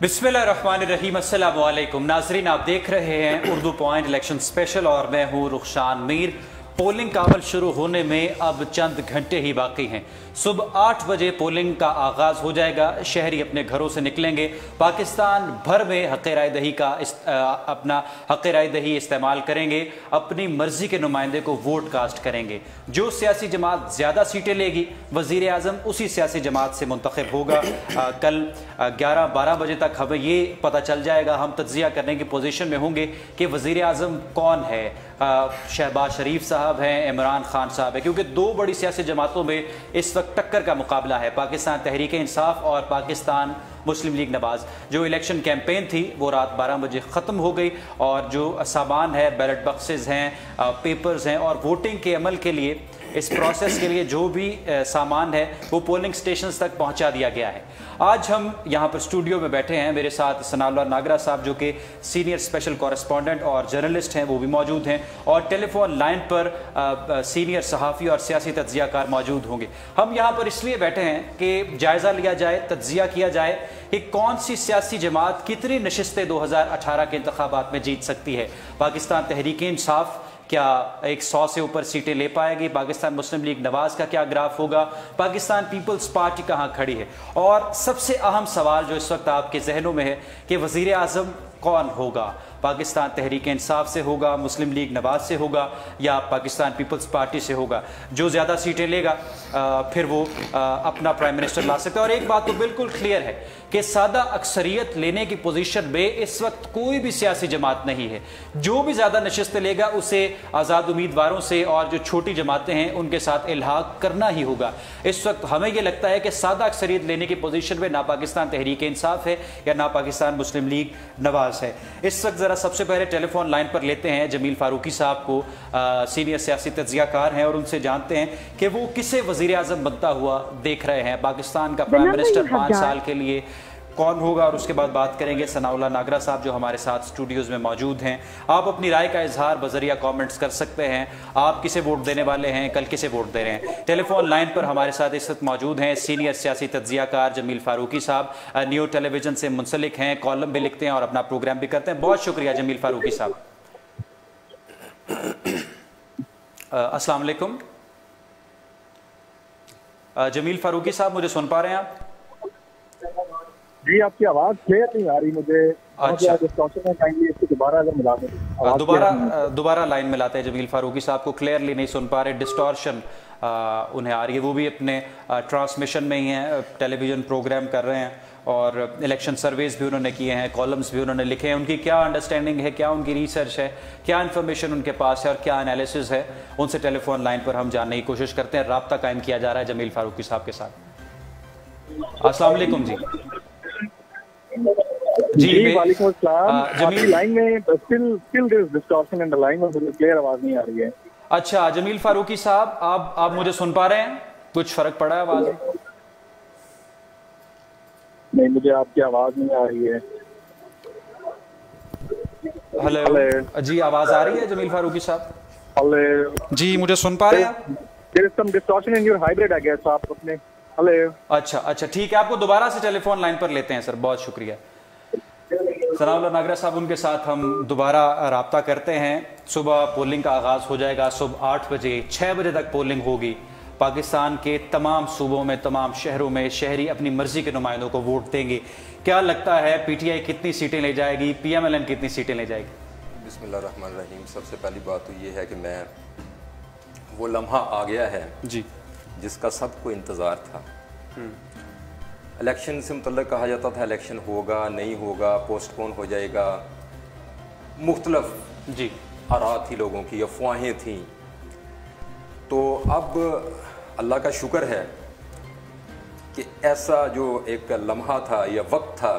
बिस्मिल्लाहिर्रहमानिर्रहीम। अस्सलाम वालेकुम नाजरीन, आप देख रहे हैं उर्दू पॉइंट इलेक्शन स्पेशल और मैं हूं रुखशान मीर। पोलिंग का अमल शुरू होने में अब चंद घंटे ही बाकी हैं। सुबह 8 बजे पोलिंग का आगाज़ हो जाएगा। शहरी अपने घरों से निकलेंगे। पाकिस्तान भर में हक़ राय दही का अपना हक़ राय दही इस्तेमाल करेंगे। अपनी मर्जी के नुमाइंदे को वोट कास्ट करेंगे। जो सियासी जमात ज़्यादा सीटें लेगी वज़ीर आज़म उसी सियासी जमात से मुंतखब होगा। कल 11-12 बजे तक हमें ये पता चल जाएगा, हम तज्ज़िया करने की पोजीशन में होंगे कि वज़ीर आज़म कौन है। शहबाज शरीफ साहब हैं, इमरान खान साहब है, क्योंकि दो बड़ी सियासी जमातों में इस वक्त टक्कर का मुकाबला है। पाकिस्तान तहरीक इंसाफ और पाकिस्तान मुस्लिम लीग नवाज। जो इलेक्शन कैंपेन थी वो रात 12 बजे ख़त्म हो गई और जो सामान है, बैलेट बॉक्सेस हैं, पेपर्स हैं और वोटिंग के अमल के लिए, इस प्रोसेस के लिए जो भी सामान है वो पोलिंग स्टेशंस तक पहुंचा दिया गया है। आज हम यहाँ पर स्टूडियो में बैठे हैं। मेरे साथ सनाउल्लाह नागरा साहब जो कि सीनियर स्पेशल कॉरेस्पॉन्डेंट और जर्नलिस्ट हैं वो भी मौजूद हैं और टेलीफोन लाइन पर सीनियर सहाफ़ी और सियासी तज्ज़ियाकार मौजूद होंगे। हम यहाँ पर इसलिए बैठे हैं कि जायज़ा लिया जाए, तज्ज़िया किया जाए कि कौन सी सियासी जमात कितनी नशिस्तें 2018 के इंतखाबात में जीत सकती है। पाकिस्तान तहरीक इंसाफ क्या 100 से ऊपर सीटें ले पाएगी? पाकिस्तान मुस्लिम लीग नवाज का क्या ग्राफ होगा? पाकिस्तान पीपल्स पार्टी कहां खड़ी है? और सबसे अहम सवाल जो इस वक्त आपके जहनों में है कि वज़ीर आज़म कौन होगा? पाकिस्तान तहरीक इंसाफ से होगा, मुस्लिम लीग नवाज से होगा या पाकिस्तान पीपल्स पार्टी से होगा? जो ज़्यादा सीटें लेगा फिर वो अपना प्राइम मिनिस्टर ला सकता है। और एक बात तो बिल्कुल क्लियर है कि सादा अक्सरियत लेने की पोजीशन में इस वक्त कोई भी सियासी जमात नहीं है। जो भी ज़्यादा नशिस्तें लेगा उसे आज़ाद उम्मीदवारों से और जो छोटी जमातें हैं उनके साथ इल्हाक करना ही होगा। इस वक्त हमें यह लगता है कि सादा अक्सरियत लेने की पोजीशन में ना पाकिस्तान तहरीक इंसाफ है या ना पाकिस्तान मुस्लिम लीग नवाज है। इस वक्त सबसे पहले टेलीफोन लाइन पर लेते हैं जमील फारूकी साहब को, सीनियर सियासी तज्ज़ियाकार हैं, और उनसे जानते हैं कि वो किसे वज़ीर आज़म बनता हुआ देख रहे हैं। पाकिस्तान का प्राइम मिनिस्टर 5 साल के लिए कौन होगा? और उसके बाद बात करेंगे सनाउल्लाह नागरा साहब जो हमारे साथ स्टूडियोज़ में मौजूद हैं। आप अपनी राय का इजहार बजरिया कमेंट्स कर सकते हैं। आप किसे वोट देने वाले हैं, कल किसे वोट दे रहे हैं? टेलीफोन लाइन पर हमारे साथ इस वक्त मौजूद हैं सीनियर सियासी तज्ज़ियाकार जमील फारूकी साहब। न्यू टेलीविज़न से मुंसलिक हैं, कॉलम भी लिखते हैं और अपना प्रोग्राम भी करते हैं। बहुत शुक्रिया जमील फारूकी साहब। अस्सलाम वालेकुम जमील फारूकी साहब, मुझे सुन पा रहे हैं आप? जी, आपकी आवाज क्लियर नहीं आ रही मुझे। अच्छा, दोबारा लाइन मिलाते हैं। जमील फारूकी साहब को क्लियरली नहीं सुन पा रहे, डिस्टॉर्शन उन्हें आ रही है। वो भी अपने ट्रांसमिशन में ही हैं, टेलीविज़न प्रोग्राम कर रहे हैं और इलेक्शन सर्वेज भी उन्होंने किए हैं, कॉलम्स भी उन्होंने लिखे हैं। उनकी क्या अंडरस्टैंडिंग है, क्या उनकी रिसर्च है, क्या इन्फॉर्मेशन उनके पास है और क्या एनालिसिस है, उनसे टेलीफोन लाइन पर हम जानने की कोशिश करते हैं। राब्ता कायम किया जा रहा है जमील फारूकी साहब के साथ। अस्सलाम वालेकुम जी। जी वालेकुम अस्सलाम। आपकी लाइन में still there is distortion in the line, मुझे क्लियर आवाज नहीं आ रही है। अच्छा जमील फारूकी साहब, आप मुझे सुन पा रहे हैं? कुछ फर्क पड़ा है आवाज में? नहीं, मुझे आपकी आवाज नहीं आ रही है। हेलो जी, आवाज आ रही है जमील फारूकी साहब? हेलो जी, मुझे सुन पा रहे हैं आप? There is some distortion in your hybrid I guess. आप अपने हेलो। अच्छा ठीक है, आपको दोबारा से टेलीफोन लाइन पर लेते हैं सर। बहुत शुक्रिया सनाउल्लाह नागरा साहब, उनके साथ हम दोबारा राब्ता करते हैं। सुबह पोलिंग का आगाज़ हो जाएगा, सुबह 8 बजे 6 बजे तक पोलिंग होगी। पाकिस्तान के तमाम सूबों में, तमाम शहरों में शहरी अपनी मर्जी के नुमाइंदों को वोट देंगे। क्या लगता है PTI कितनी सीटें ले जाएगी, PMLN कितनी सीटें ले जाएगी? बिस्मिल्लाहिर्रहमानिर्रहीम। सबसे पहली बात तो ये है कि मैं वो लम्हा आ गया है जी जिसका सबको इंतज़ार था। इलेक्शन से मुतल्लिक़ कहा जाता था इलेक्शन होगा नहीं होगा, पोस्टपोन हो जाएगा, मुख्तलफ जी आरा थी लोगों की, अफवाहें थी। तो अब अल्लाह का शुक्र है कि ऐसा जो एक लम्हा था या वक्त था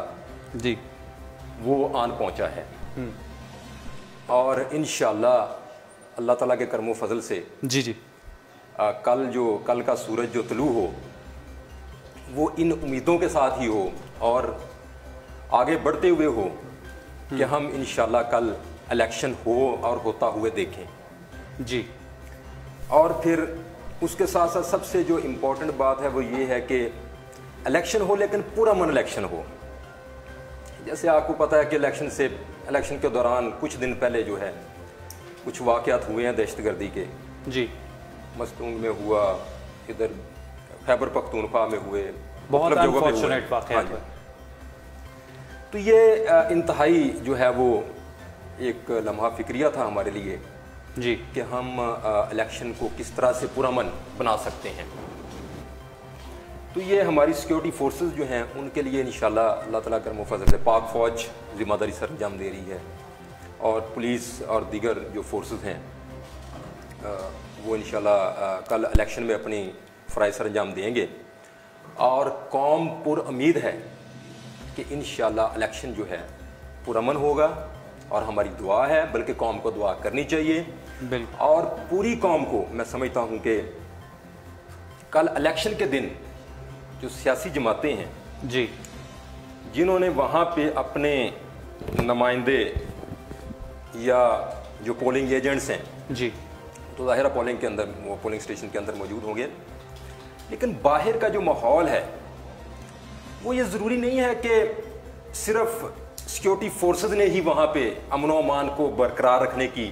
जी वो आन पहुंचा है और इंशाअल्लाह अल्लाह ताला के करमो फजल से जी कल का सूरज जो तुलू हो वो इन उम्मीदों के साथ ही हो और आगे बढ़ते हुए हो कि हम इंशाअल्लाह कल इलेक्शन हो और होता हुए देखें जी। और फिर उसके साथ साथ सबसे जो इम्पोर्टेंट बात है वो ये है कि इलेक्शन हो लेकिन पुरअमन इलेक्शन हो। जैसे आपको पता है कि इलेक्शन के दौरान कुछ दिन पहले जो है कुछ वाक़यात हुए हैं दहशतगर्दी के। जी, मस्तूंग में हुआ, इधर खैबर पख्तूनख्वा में हुए, बहुत मतलब जगहों पे हुए। अनफॉर्चुनेट वाक़यात हुए। तो ये इंतहाई जो है वो एक लम्हा फिक्रिया था हमारे लिए जी, कि हम इलेक्शन को किस तरह से पुरअमन बना सकते हैं। तो ये हमारी सिक्योरिटी फोर्सेस जो हैं उनके लिए इंशाल्लाह अल्लाह ताला करम व फज़ल से पाक फ़ौज ज़िम्मेदारी सर अंजाम दे रही है, और पुलिस और दीगर जो फोर्सेस हैं वो इंशाल्लाह कल इलेक्शन में अपनी फ़राइज़ सर अंजाम देंगे। और कौम पुरउम्मीद है कि इंशाल्लाह इलेक्शन जो है पुरअमन होगा, और हमारी दुआ है, बल्कि कौम को दुआ करनी चाहिए। बिल्कुल। और पूरी कौम को मैं समझता हूँ कि कल इलेक्शन के दिन जो सियासी जमातें हैं जी, जिन्होंने वहाँ पे अपने नुमाइंदे या जो पोलिंग एजेंट्स हैं, जी, तो ज़ाहिर पोलिंग के अंदर, वो पोलिंग स्टेशन के अंदर मौजूद होंगे, लेकिन बाहर का जो माहौल है वो ये ज़रूरी नहीं है कि सिर्फ सिक्योरिटी फोर्सेस ने ही वहाँ पे अमन व अमान को बरकरार रखने की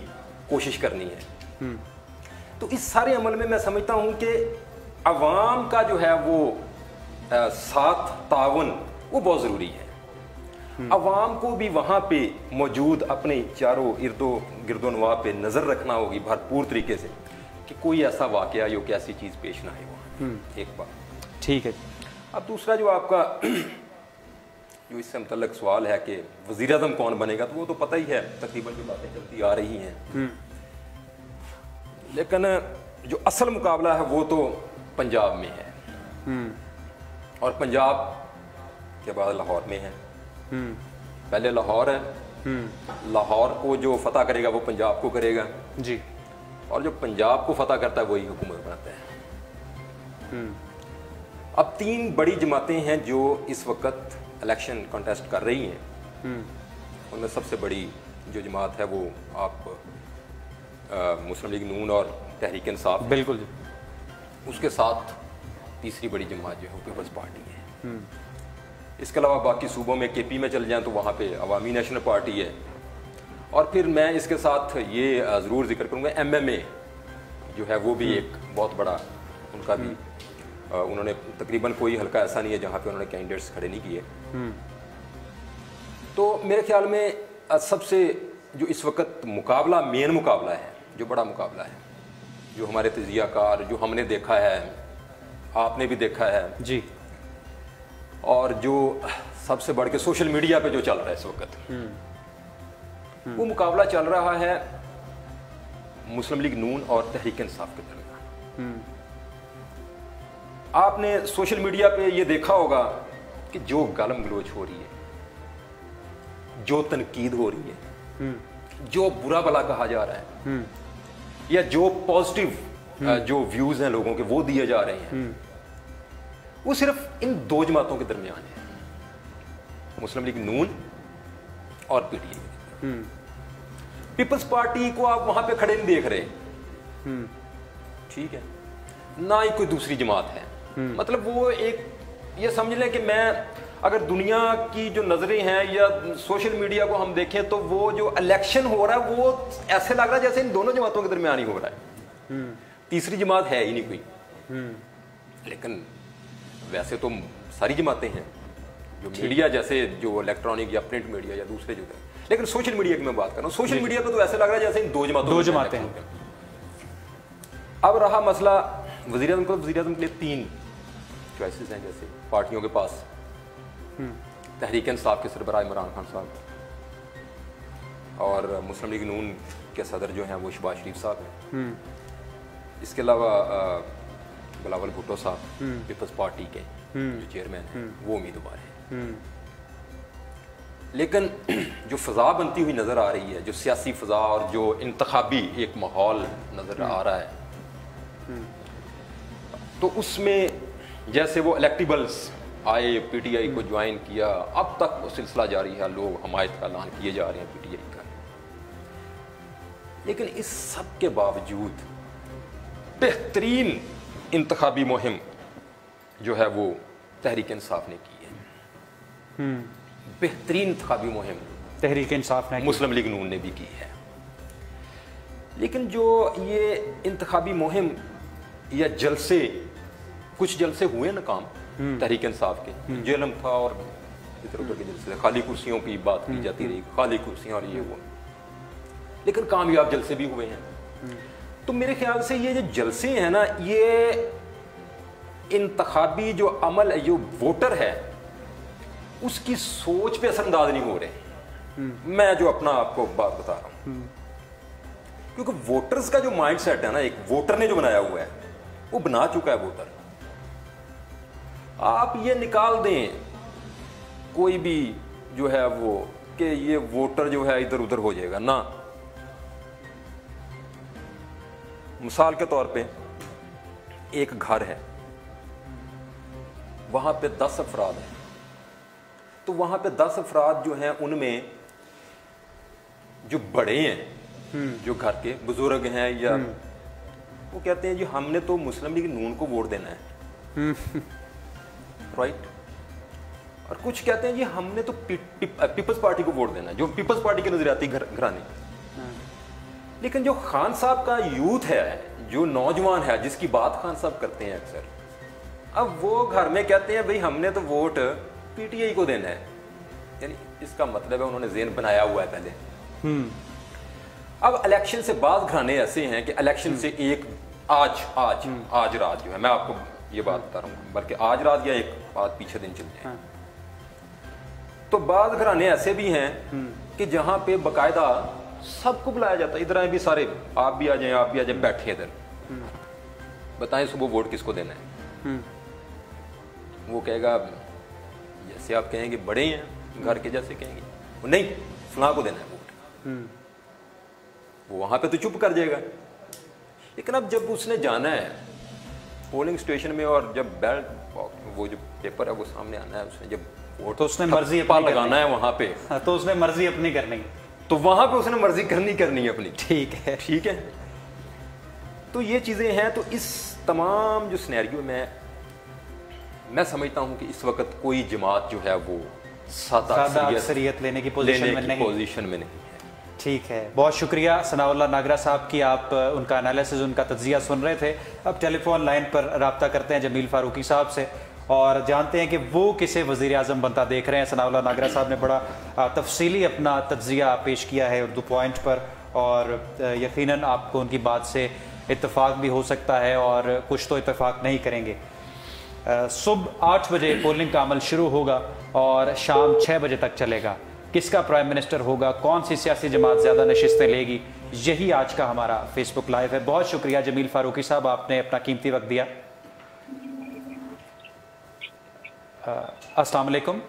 कोशिश करनी है। तो इस सारे अमल में मैं समझता हूँ कि अवाम का जो है वो साथ तावन वो बहुत ज़रूरी है। अवाम को भी वहाँ पे मौजूद अपने चारों इर्दो गिरदोनवा पे नज़र रखना होगी भरपूर तरीके से कि कोई ऐसा वाक़या या कोई ऐसी चीज़ पेश ना आए वहाँ। एक बात ठीक है। अब दूसरा जो आपका जो इससे मुतल्लक सवाल है कि वज़ीर आज़म कौन बनेगा, तो वो तो पता ही है, तकरीबन जो बातें चलती आ रही हैं, लेकिन जो असल मुकाबला है वो तो पंजाब में है, और पंजाब के बाद लाहौर में है। पहले लाहौर है, लाहौर को जो फतह करेगा वो पंजाब को करेगा जी, और जो पंजाब को फतह करता है वही हुकूमत बनाता है। अब 3 बड़ी जमातें हैं जो इस वक्त इलेक्शन कॉन्टेस्ट कर रही हैं। उनमें सबसे बड़ी जो जमात है वो आप मुस्लिम लीग नून और तहरीक इंसाफ, बिल्कुल जी, उसके साथ तीसरी बड़ी जमात जो है वो पीपल्स पार्टी है। इसके अलावा बाकी सूबों में केपी में चल जाएं तो वहाँ पे अवामी नेशनल पार्टी है, और फिर मैं इसके साथ ये ज़रूर जिक्र करूँगा MMA जो है वो भी एक बहुत बड़ा उनका भी उन्होंने तकरीबन कोई हल्का ऐसा नहीं है जहाँ पे उन्होंने कैंडिडेट्स खड़े नहीं किए। तो मेरे ख्याल में सबसे जो इस वक्त मुकाबला, मेन मुकाबला है, जो बड़ा मुकाबला है, जो हमारे तजियाकार, जो हमने देखा है, आपने भी देखा है जी, और जो सबसे बढ़ के सोशल मीडिया पे जो चल रहा है इस वक्त, वो मुकाबला चल रहा है मुस्लिम लीग नून और तहरीक इंसाफ के दरमियान। आपने सोशल मीडिया पे ये देखा होगा कि जो गालम गलोच हो रही है, जो तनकीद हो रही है, जो बुरा भला कहा जा रहा है, या जो पॉजिटिव जो व्यूज हैं लोगों के वो दिए जा रहे हैं, वो सिर्फ इन 2 जमातों के दरमियान है, मुस्लिम लीग नून और PTI। पीपल्स पार्टी को आप वहां पे खड़े नहीं देख रहे, ठीक है, ना ही कोई दूसरी जमात है। मतलब वो एक ये समझ लें कि मैं अगर दुनिया की जो नजरें हैं या सोशल मीडिया को हम देखें तो वो जो इलेक्शन हो रहा है वो ऐसे लग रहा है जैसे इन दोनों जमातों के दरमियान ही हो रहा है, तीसरी जमात है ही नहीं कोई। लेकिन वैसे तो सारी जमातें हैं, जो मीडिया जैसे जो इलेक्ट्रॉनिक या प्रिंट मीडिया या दूसरे जो है, लेकिन सोशल मीडिया की मैं बात कर रहा हूँ, सोशल मीडिया पर तो ऐसे लग रहा है जैसे इन 2 जमातें हैं। अब रहा मसला वज़ीर आज़म को, वज़ीर आज़म के लिए 3 चॉइसेस हैं, जैसे पार्टियों के पास तहरीक इंसाफ के सरबराह इमरान खान साहब, और मुस्लिम लीग नून के सदर जो हैं वो शहबाज शरीफ साहब हैं, इसके अलावा बिलावल भुट्टो साहब पीपल्स पार्टी के जो चेयरमैन हैं वो उम्मीदवार हैं। लेकिन जो फ़ज़ा बनती हुई नज़र आ रही है, जो सियासी फ़ज़ा और जो इंतखाबी एक माहौल नज़र आ रहा है, तो उसमें जैसे वो इलेक्टिबल्स आए, PTI को ज्वाइन किया, अब तक वो सिलसिला जारी है, लोग हमायत का ऐलान किए जा रहे हैं PTI का। लेकिन इस सब के बावजूद बेहतरीन इंतखाबी मुहिम जो है वो तहरीक इंसाफ ने की है। बेहतरीन इंतखाबी मुहिम तहरीक इंसाफ ने मुस्लिम लीग नून ने भी की है। लेकिन जो ये इंतखाबी मुहिम या जलसे, कुछ जलसे हुए ना काम तहरीक इंसाफ के, जेलम था और इधर उधर के जलसे, खाली कुर्सियों की बात की जाती रही, खाली कुर्सियां और ये वो, लेकिन कामयाब जलसे भी हुए हैं। तो मेरे ख्याल से ये जो जलसे हैं ना, ये इंतखाबी जो अमल है, जो वोटर है उसकी सोच पे असरअंदाज नहीं हो रहे। मैं जो अपना आपको बात बता रहा हूं, क्योंकि वोटर्स का जो माइंडसेट है ना, एक वोटर ने जो बनाया हुआ है वो बना चुका है वोटर। आप ये निकाल दें कोई भी जो है वो कि ये वोटर जो है इधर उधर हो जाएगा ना। मिसाल के तौर पे एक घर है, वहां पे 10 अफराद हैं, तो वहां पे 10 अफराद जो हैं उनमें जो बड़े हैं, जो घर के बुजुर्ग हैं, या वो कहते हैं जी हमने तो मुस्लिम लीग नून को वोट देना है, राइट। और कुछ कहते हैं जी हमने तो पीपल्स पार्टी को वोट देना है, जो पीपल्स पार्टी के नजरियाती घराने। लेकिन जो खान साहब का यूथ है, जो नौजवान है जिसकी बात खान साहब करते हैं अक्सर, अब वो घर में कहते हैं भाई हमने तो वोट पीटीआई को देना है। यानी इसका मतलब है उन्होंने ज़हन बनाया हुआ है पहले। अब इलेक्शन से बाद घराने ऐसे हैं कि इलेक्शन से एक आज रात जो है, मैं आपको ये बात बता रहा हूँ, बल्कि आज रात या एक बात पीछे दिन चलते हैं। तो बाद घराने ऐसे भी हैं कि जहां पे बकायदा सबको बुलाया जाता है, इधर आए भी सारे, आप भी आ जाएं, आप भी आ जाएं, बैठे इधर, बताएं सुबह वोट किसको देना है। वो कहेगा, जैसे आप कहेंगे बड़े हैं घर के, जैसे कहेंगे वो नहीं फलां को देना है वोट, वो वहां पे तो चुप कर जाएगा। लेकिन अब जब उसने जाना है पोलिंग स्टेशन में, और जब बैलेट वो जो पेपर है वो सामने आना है, उसने जब वोट, तो उसने मर्जी अपनी लगाना है वहां पे, तो उसने मर्जी अपनी करनी है, तो वहां पे उसने मर्जी करनी है अपनी। ठीक है। तो ये चीजें हैं। तो इस तमाम जो सिनेरियो में मैं समझता हूं कि इस वक्त कोई जमात जो है वो सादा अक्सरियत लेने की पोजीशन में नहीं। ठीक है, बहुत शुक्रिया सनाउल्लाह नागरा साहब की, आप उनका एनालिसिस, उनका तज्जिया सुन रहे थे। अब टेलीफोन लाइन पर रब्ता करते हैं जमील फारूकी साहब से और जानते हैं कि वो किसे वज़ीर आज़म बनता देख रहे हैं। सनाउल्लाह नागरा साहब ने बड़ा तफसीली अपना तज्जिया पेश किया है उर्दू पॉइंट पर, और यकीनन आपको उनकी बात से इत्तेफाक भी हो सकता है और कुछ तो इत्तेफाक नहीं करेंगे। सुबह 8 बजे पोलिंग का अमल शुरू होगा और शाम 6 बजे तक चलेगा। किसका प्राइम मिनिस्टर होगा, कौन सी सियासी जमात ज़्यादा नशिस्तें लेगी, यही आज का हमारा फेसबुक लाइव है। बहुत शुक्रिया जमील फारूकी साहब, आपने अपना कीमती वक्त दिया। अस्सलाम वालेकुम।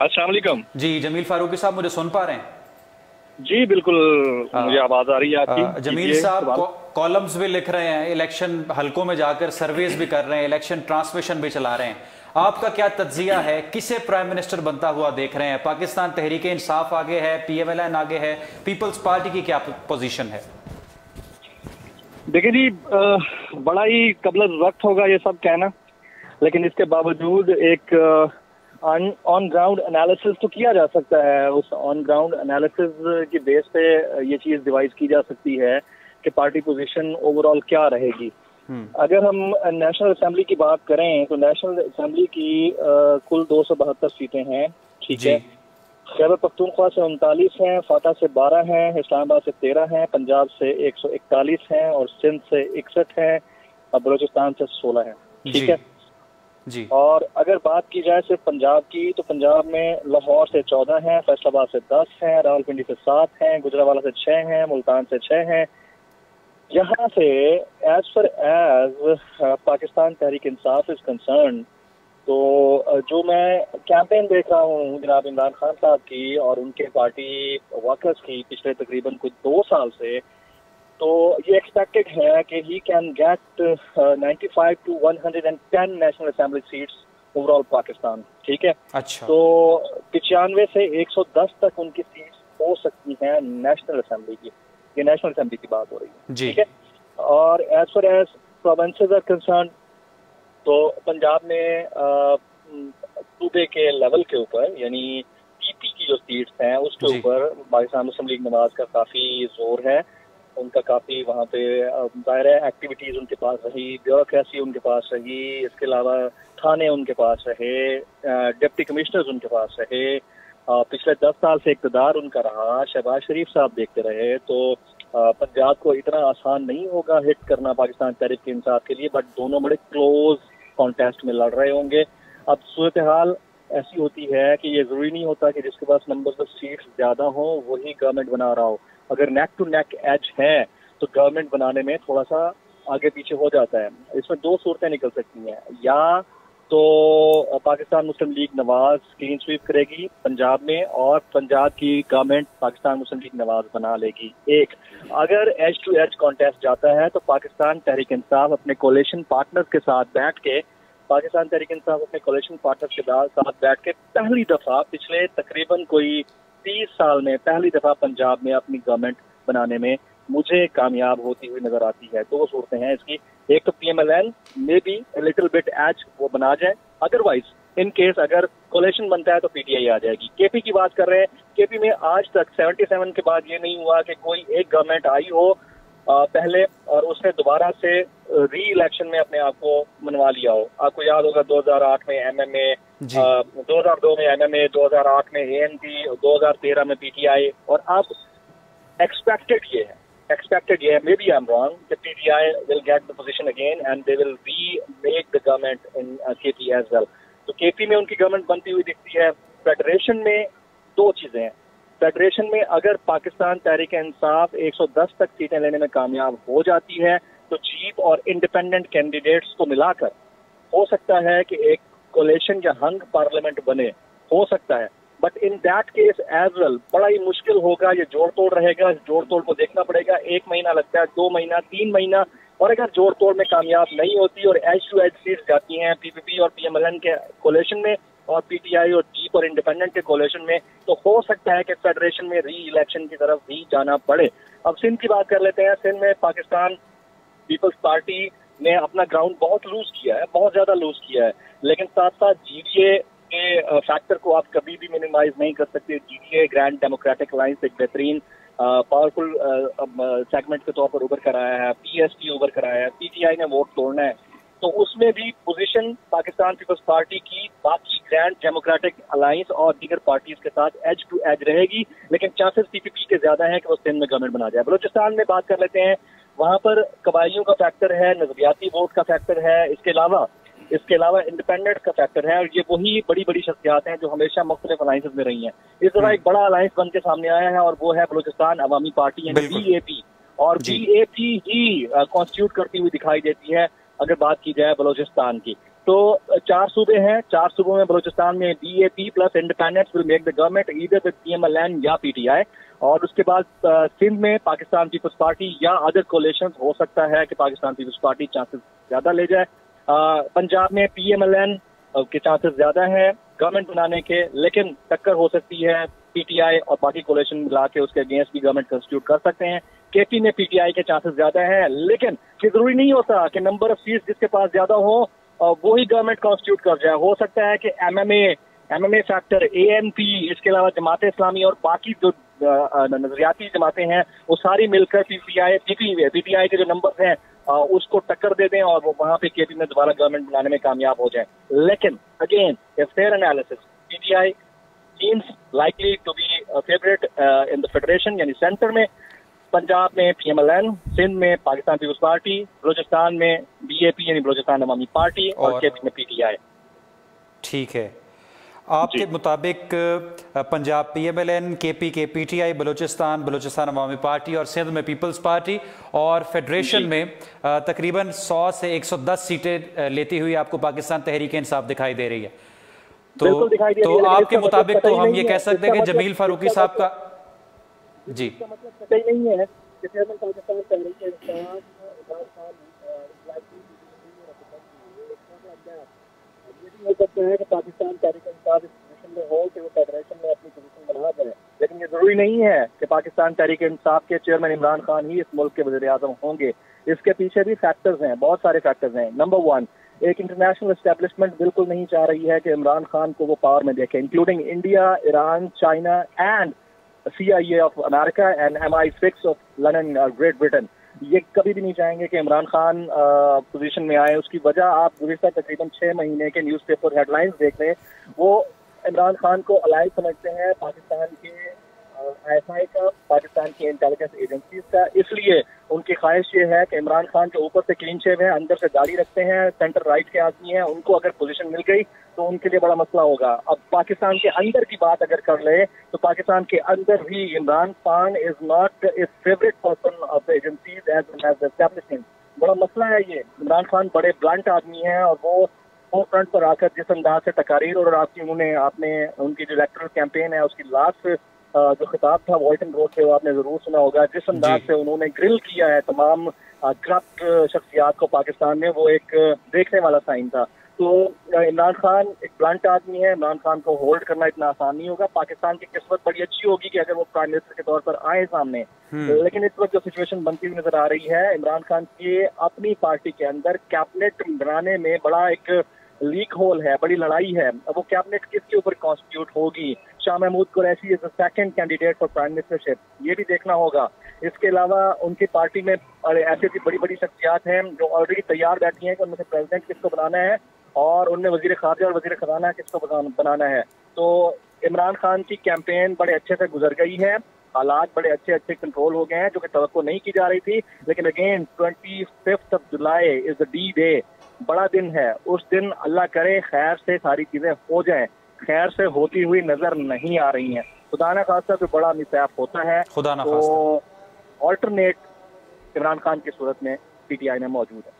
अस्सलाम वालेकुम। जी जमील फारूकी साहब, मुझे सुन पा रहे हैं? जी बिल्कुल, मुझे आवाज आ रही है आपकी। जमील साहब कॉलम्स भी लिख रहे हैं, इलेक्शन हलकों में जाकर सर्वेस भी कर रहे हैं, इलेक्शन ट्रांसमिशन भी चला रहे हैं। आपका क्या तज्जिया है, किसे प्राइम मिनिस्टर बनता हुआ देख रहे हैं? पाकिस्तान तहरीक इंसाफ आगे है, PMLN आगे है, पीपल्स पार्टी की क्या पोजीशन है? देखिए जी, बड़ा ही कबल वक्त होगा ये सब कहना, लेकिन इसके बावजूद एक ऑन ग्राउंड एनालिसिस तो किया जा सकता है। उस ऑन ग्राउंड एनालिसिस की बेस पे ये चीज डिवाइस की जा सकती है कि पार्टी पोजीशन ओवरऑल क्या रहेगी। अगर हम नेशनल असेंबली की बात करें तो नेशनल असेंबली की कुल 272 सीटें हैं, ठीक है। खैबर पख्तूनख्वा से 39 हैं, फाटा से 12 हैं, इस्लामाबाद से 13 हैं, पंजाब से 141 हैं और सिंध से 61 हैं और बलूचिस्तान से 16 हैं, ठीक है जी। और अगर बात की जाए सिर्फ पंजाब की, तो पंजाब में लाहौर से 14 हैं, फैसलाबाद से 10 हैं, रावलपिंडी से 7 हैं, गुजरावाला से 6 हैं, मुल्तान से 6 हैं। यहाँ से as per as Pakistan Tehreek Insaf is concern, तो जो मैं कैंपेन देख रहा हूँ जनाब इमरान खान साहब की और उनके पार्टी वर्कर्स की पिछले तकरीबन कुछ 2 साल से, तो ये एक्सपेक्टेड है कि he can get 95 to 110 national assembly seats overall Pakistan, ठीक है। अच्छा। तो 95 से 110 तक उनकी सीट्स हो सकती हैं नेशनल असेंबली की, ये नेशनल असेंबली की बात हो रही है, ठीक है। और as far as provinces are concern, तो पंजाब में सूबे के लेवल के ऊपर, यानी पीपी की जो सीट्स हैं उसके ऊपर पाकिस्तान मुस्लिम लीग नवाज का काफी जोर है। उनका काफी वहाँ पे जाहिर है एक्टिविटीज उनके पास रही, ब्यूरोक्रेसी उनके पास रही, इसके अलावा थाने उनके पास रहे, डिप्टी कमिश्नर्स उनके पास रहे, पिछले 10 साल से इक़्तिदार उनका रहा, शहबाज शरीफ साहब देखते रहे। तो पंजाब को इतना आसान नहीं होगा हिट करना पाकिस्तान तहरीक इंसाफ के लिए, बट दोनों बड़े क्लोज कॉन्टेस्ट में लड़ रहे होंगे। अब सूरत हाल ऐसी होती है कि ये जरूरी नहीं होता कि जिसके पास नंबर ऑफ सीट्स ज्यादा हो वही गवर्नमेंट बना रहा हो। अगर नेक टू नेक एज है तो गवर्नमेंट बनाने में थोड़ा सा आगे पीछे हो जाता है। इसमें दो सूरतें निकल सकती हैं, या तो पाकिस्तान मुस्लिम लीग नवाज क्लीन स्वीप करेगी पंजाब में और पंजाब की गवर्नमेंट पाकिस्तान मुस्लिम लीग नवाज बना लेगी। एक, अगर एज टू एज कॉन्टेस्ट जाता है तो पाकिस्तान तहरीक इंसाफ अपने कोलिशन पार्टनर्स के साथ बैठ के पहली दफा पिछले तकरीबन कोई 30 साल में पहली दफा पंजाब में अपनी गवर्नमेंट बनाने में मुझे कामयाब होती हुई नजर आती है। दो सूरतें हैं इसकी, एक तो PMLN maybe little bit as वो बना जाए, अदरवाइज इन केस अगर कोलिशन बनता है तो PTI आ जाएगी। KP की बात कर रहे हैं, KP में आज तक 77 के बाद ये नहीं हुआ कि कोई एक गवर्नमेंट आई हो पहले और उसने दोबारा से री इलेक्शन में अपने आप को मनवा लिया हो। आपको याद होगा 2008 में MMA, 2002 में MMA, 2008 में ANP, 2013 में PTI, और अब एक्सपेक्टेड ये है, maybe I am wrong, PTI will get the position again and they will remake the government in KP as well. तो KP में उनकी गवर्नमेंट बनती हुई दिखती है। फेडरेशन में दो चीजें हैं, फेडरेशन में अगर पाकिस्तान तहरीक इंसाफ 110 तक सीटें लेने में कामयाब हो जाती है तो चीफ और इंडिपेंडेंट कैंडिडेट्स को मिलाकर हो सकता है कि एक कोलिशन या हंग पार्लियामेंट बने, हो सकता है। But in that case as well बड़ा ही मुश्किल होगा, ये जोड़ तोड़ रहेगा। जोड़ तोड़ को देखना पड़ेगा, 1 महीना लगता है, 2 महीना, 3 महीना, और अगर जोड़ तोड़ में कामयाब नहीं होती और एज टू एज सीट्स जाती हैं PPP और PMLN के कोलिशन में और PTI और चीफ और इंडिपेंडेंट के कोलिशन में, तो हो सकता है कि फेडरेशन में री इलेक्शन की तरफ भी जाना पड़े। अब सिंध की बात कर लेते हैं। सिंध में पाकिस्तान पीपल्स पार्टी ने अपना ग्राउंड बहुत लूज किया है, बहुत ज्यादा लूज किया है, लेकिन साथ साथ GDA के फैक्टर को आप कभी भी मिनिमाइज नहीं कर सकते। GDA ग्रैंड डेमोक्रेटिक अलायंस एक बेहतरीन पावरफुल सेगमेंट के तौर पर उभर कर आया है, PSP उभर कर आया है, PTI ने वोट तोड़ना है, तो उसमें भी पोजीशन पाकिस्तान पीपल्स पार्टी की बाकी ग्रैंड डेमोक्रेटिक अलायंस और दीगर पार्टीज के साथ एज टू एज रहेगी, लेकिन चांसेस PPP के ज्यादा है कि वो सिंध में गवर्नमेंट बना जाए। बलूचिस्तान में बात कर लेते हैं, वहां पर कबायलियों का फैक्टर है, नजरियाती वोट का फैक्टर है, इसके अलावा इंडिपेंडेंट का फैक्टर है, और ये वही बड़ी बड़ी शख्सियात हैं जो हमेशा मुख्तलिफ अलायंसेज में रही हैं। इस तरह एक बड़ा अलायंस बन के सामने आया है और वो है बलूचिस्तान अवामी पार्टी यानी BAP, और BAP ही कॉन्स्टिट्यूट करती हुई दिखाई देती है अगर बात की जाए बलूचिस्तान की। तो 4 सूबे हैं, 4 सूबों में बलूचिस्तान में BAP plus independents will make the government either with PMLN या PTI, और उसके बाद सिंध में पाकिस्तान पीपल्स पार्टी या अदर कोलिशंस, हो सकता है कि पाकिस्तान पीपल्स पार्टी चांसेस ज्यादा ले जाए। पंजाब में PMLN के चांसेस ज्यादा हैं गवर्नमेंट बनाने के, लेकिन टक्कर हो सकती है PTI और बाकी कोलिशन मिला के उसके अगेंस्ट भी गवर्नमेंट कंस्टिट्यूट कर सकते हैं। KP में PTI के चांसेस ज्यादा हैं, लेकिन ये जरूरी नहीं होता कि नंबर ऑफ सीट्स जिसके पास ज्यादा हो वो ही गवर्नमेंट कंस्टिट्यूट कर जाए। हो सकता है कि MMA फैक्टर, ANP, इसके अलावा जमात इस्लामी और बाकी जो नजरियाती जमातें हैं वो सारी मिलकर PTI के जो नंबर हैं उसको टक्कर दे दें और वो वहां पे KP में दोबारा गवर्नमेंट बनाने में कामयाब हो जाए। लेकिन again a fair analysis, PTI seems likely to be a favorite in the federation यानी सेंटर में, पंजाब में PMLN, सिंध में पाकिस्तान पीपल्स पार्टी, बलूचिस्तान में BAP यानी बलूचिस्तान अवामी पार्टी, और KP में PTI। ठीक है, आपके मुताबिक पंजाब PMLN, KP के PTI, बलूचिस्तान अवामी पार्टी और सिंध में पीपल्स पार्टी, और फेडरेशन में तकरीबन 100 से 110 सीटें लेती हुई आपको पाकिस्तान तहरीक इंसाफ दिखाई दे रही है। तो आपके मुताबिक तो हम ये कह सकते हैं कि जमील फारूकी साहब का जी मतलब सही नहीं है कि पाकिस्तान तहरीक इंसाफ हो सकता है कि पाकिस्तान तहरीक इंसाफ इस पोजीशन में हो कि वो फेडरेशन में अपनी पोजीशन बना जाए, लेकिन ये जरूरी नहीं है कि पाकिस्तान तहरीक इंसाफ के चेयरमैन इमरान खान ही इस मुल्क के वज़ीर-ए-आज़म होंगे। इसके पीछे भी फैक्टर्स हैं, बहुत सारे फैक्टर्स हैं। नंबर 1, एक इंटरनेशनल एस्टेब्लिशमेंट बिल्कुल नहीं चाह रही है कि इमरान खान को वो पावर में देखे, including India, Iran, China and CIA of America and MI6 of London, great Britain. ये कभी भी नहीं चाहेंगे कि इमरान खान पोजीशन में आए। उसकी वजह आप गुज़िश्ता तकरीबन 6 महीने के न्यूज़पेपर हेडलाइंस देख लें, वो इमरान खान को अलाइव समझते हैं पाकिस्तान के ISI का, पाकिस्तान की इंटेलिजेंस एजेंसीज का। इसलिए उनकी ख्वाहिश ये है कि इमरान खान के ऊपर से क्लीन शेव है, अंदर से दाढ़ी रखते हैं, सेंटर राइट के आदमी हैं, उनको अगर पोजीशन मिल गई तो उनके लिए बड़ा मसला होगा। अब पाकिस्तान के अंदर की बात अगर कर ले तो पाकिस्तान के अंदर भी Imran Khan is not is favourite person of the agencies as establishment. बड़ा मसला है ये। इमरान खान बड़े ब्लंट आदमी हैं और वो फ्रंट पर आकर जिस अंदाज से तकारीर और आपने उनकी जो इलेक्टोरल कैंपेन है उसकी लास्ट जो खिताब था वॉल्टन रोड पे, वो आपने जरूर सुना होगा, जिस अंदाज से उन्होंने ग्रिल किया है तमाम करप्ट शख्सियात को पाकिस्तान में, वो एक देखने वाला साइन था। तो इमरान खान एक ब्लंट आदमी है, इमरान खान को होल्ड करना इतना आसान नहीं होगा। पाकिस्तान की किस्मत बड़ी अच्छी होगी कि अगर वो प्राइम मिनिस्टर के तौर पर आए सामने, लेकिन इस वक्त जो सिचुएशन बनती हुई नजर आ रही है, इमरान खान की अपनी पार्टी के अंदर कैबिनेट बनाने में बड़ा एक लीक होल है, बड़ी लड़ाई है। अब वो कैबिनेट किसके ऊपर कॉन्स्टिट्यूट होगी? Shah Mahmood Qureshi is the second candidate for prime ministership, ये भी देखना होगा। इसके अलावा उनकी पार्टी में ऐसी बड़ी बड़ी शख्सियात हैं जो ऑलरेडी तैयार बैठी हैं कि उनमें से प्रेसिडेंट किसको बनाना है और उनमें वजीर खारजा और वजीर खजाना किसको बनाना है। तो इमरान खान की कैंपेन बड़े अच्छे से गुजर गई है, हालात बड़े अच्छे कंट्रोल हो गए हैं, जो कि तवक्को नहीं की जा रही थी। लेकिन again 25 July is the D day, बड़ा दिन है। उस दिन अल्लाह करे खैर से सारी चीजें हो जाएं, खैर से होती हुई नजर नहीं आ रही हैं। खुदा ना खास्ता कोई बड़ा मिसहैप होता है तो ऑल्टरनेट इमरान खान की सूरत में PTI में मौजूद है।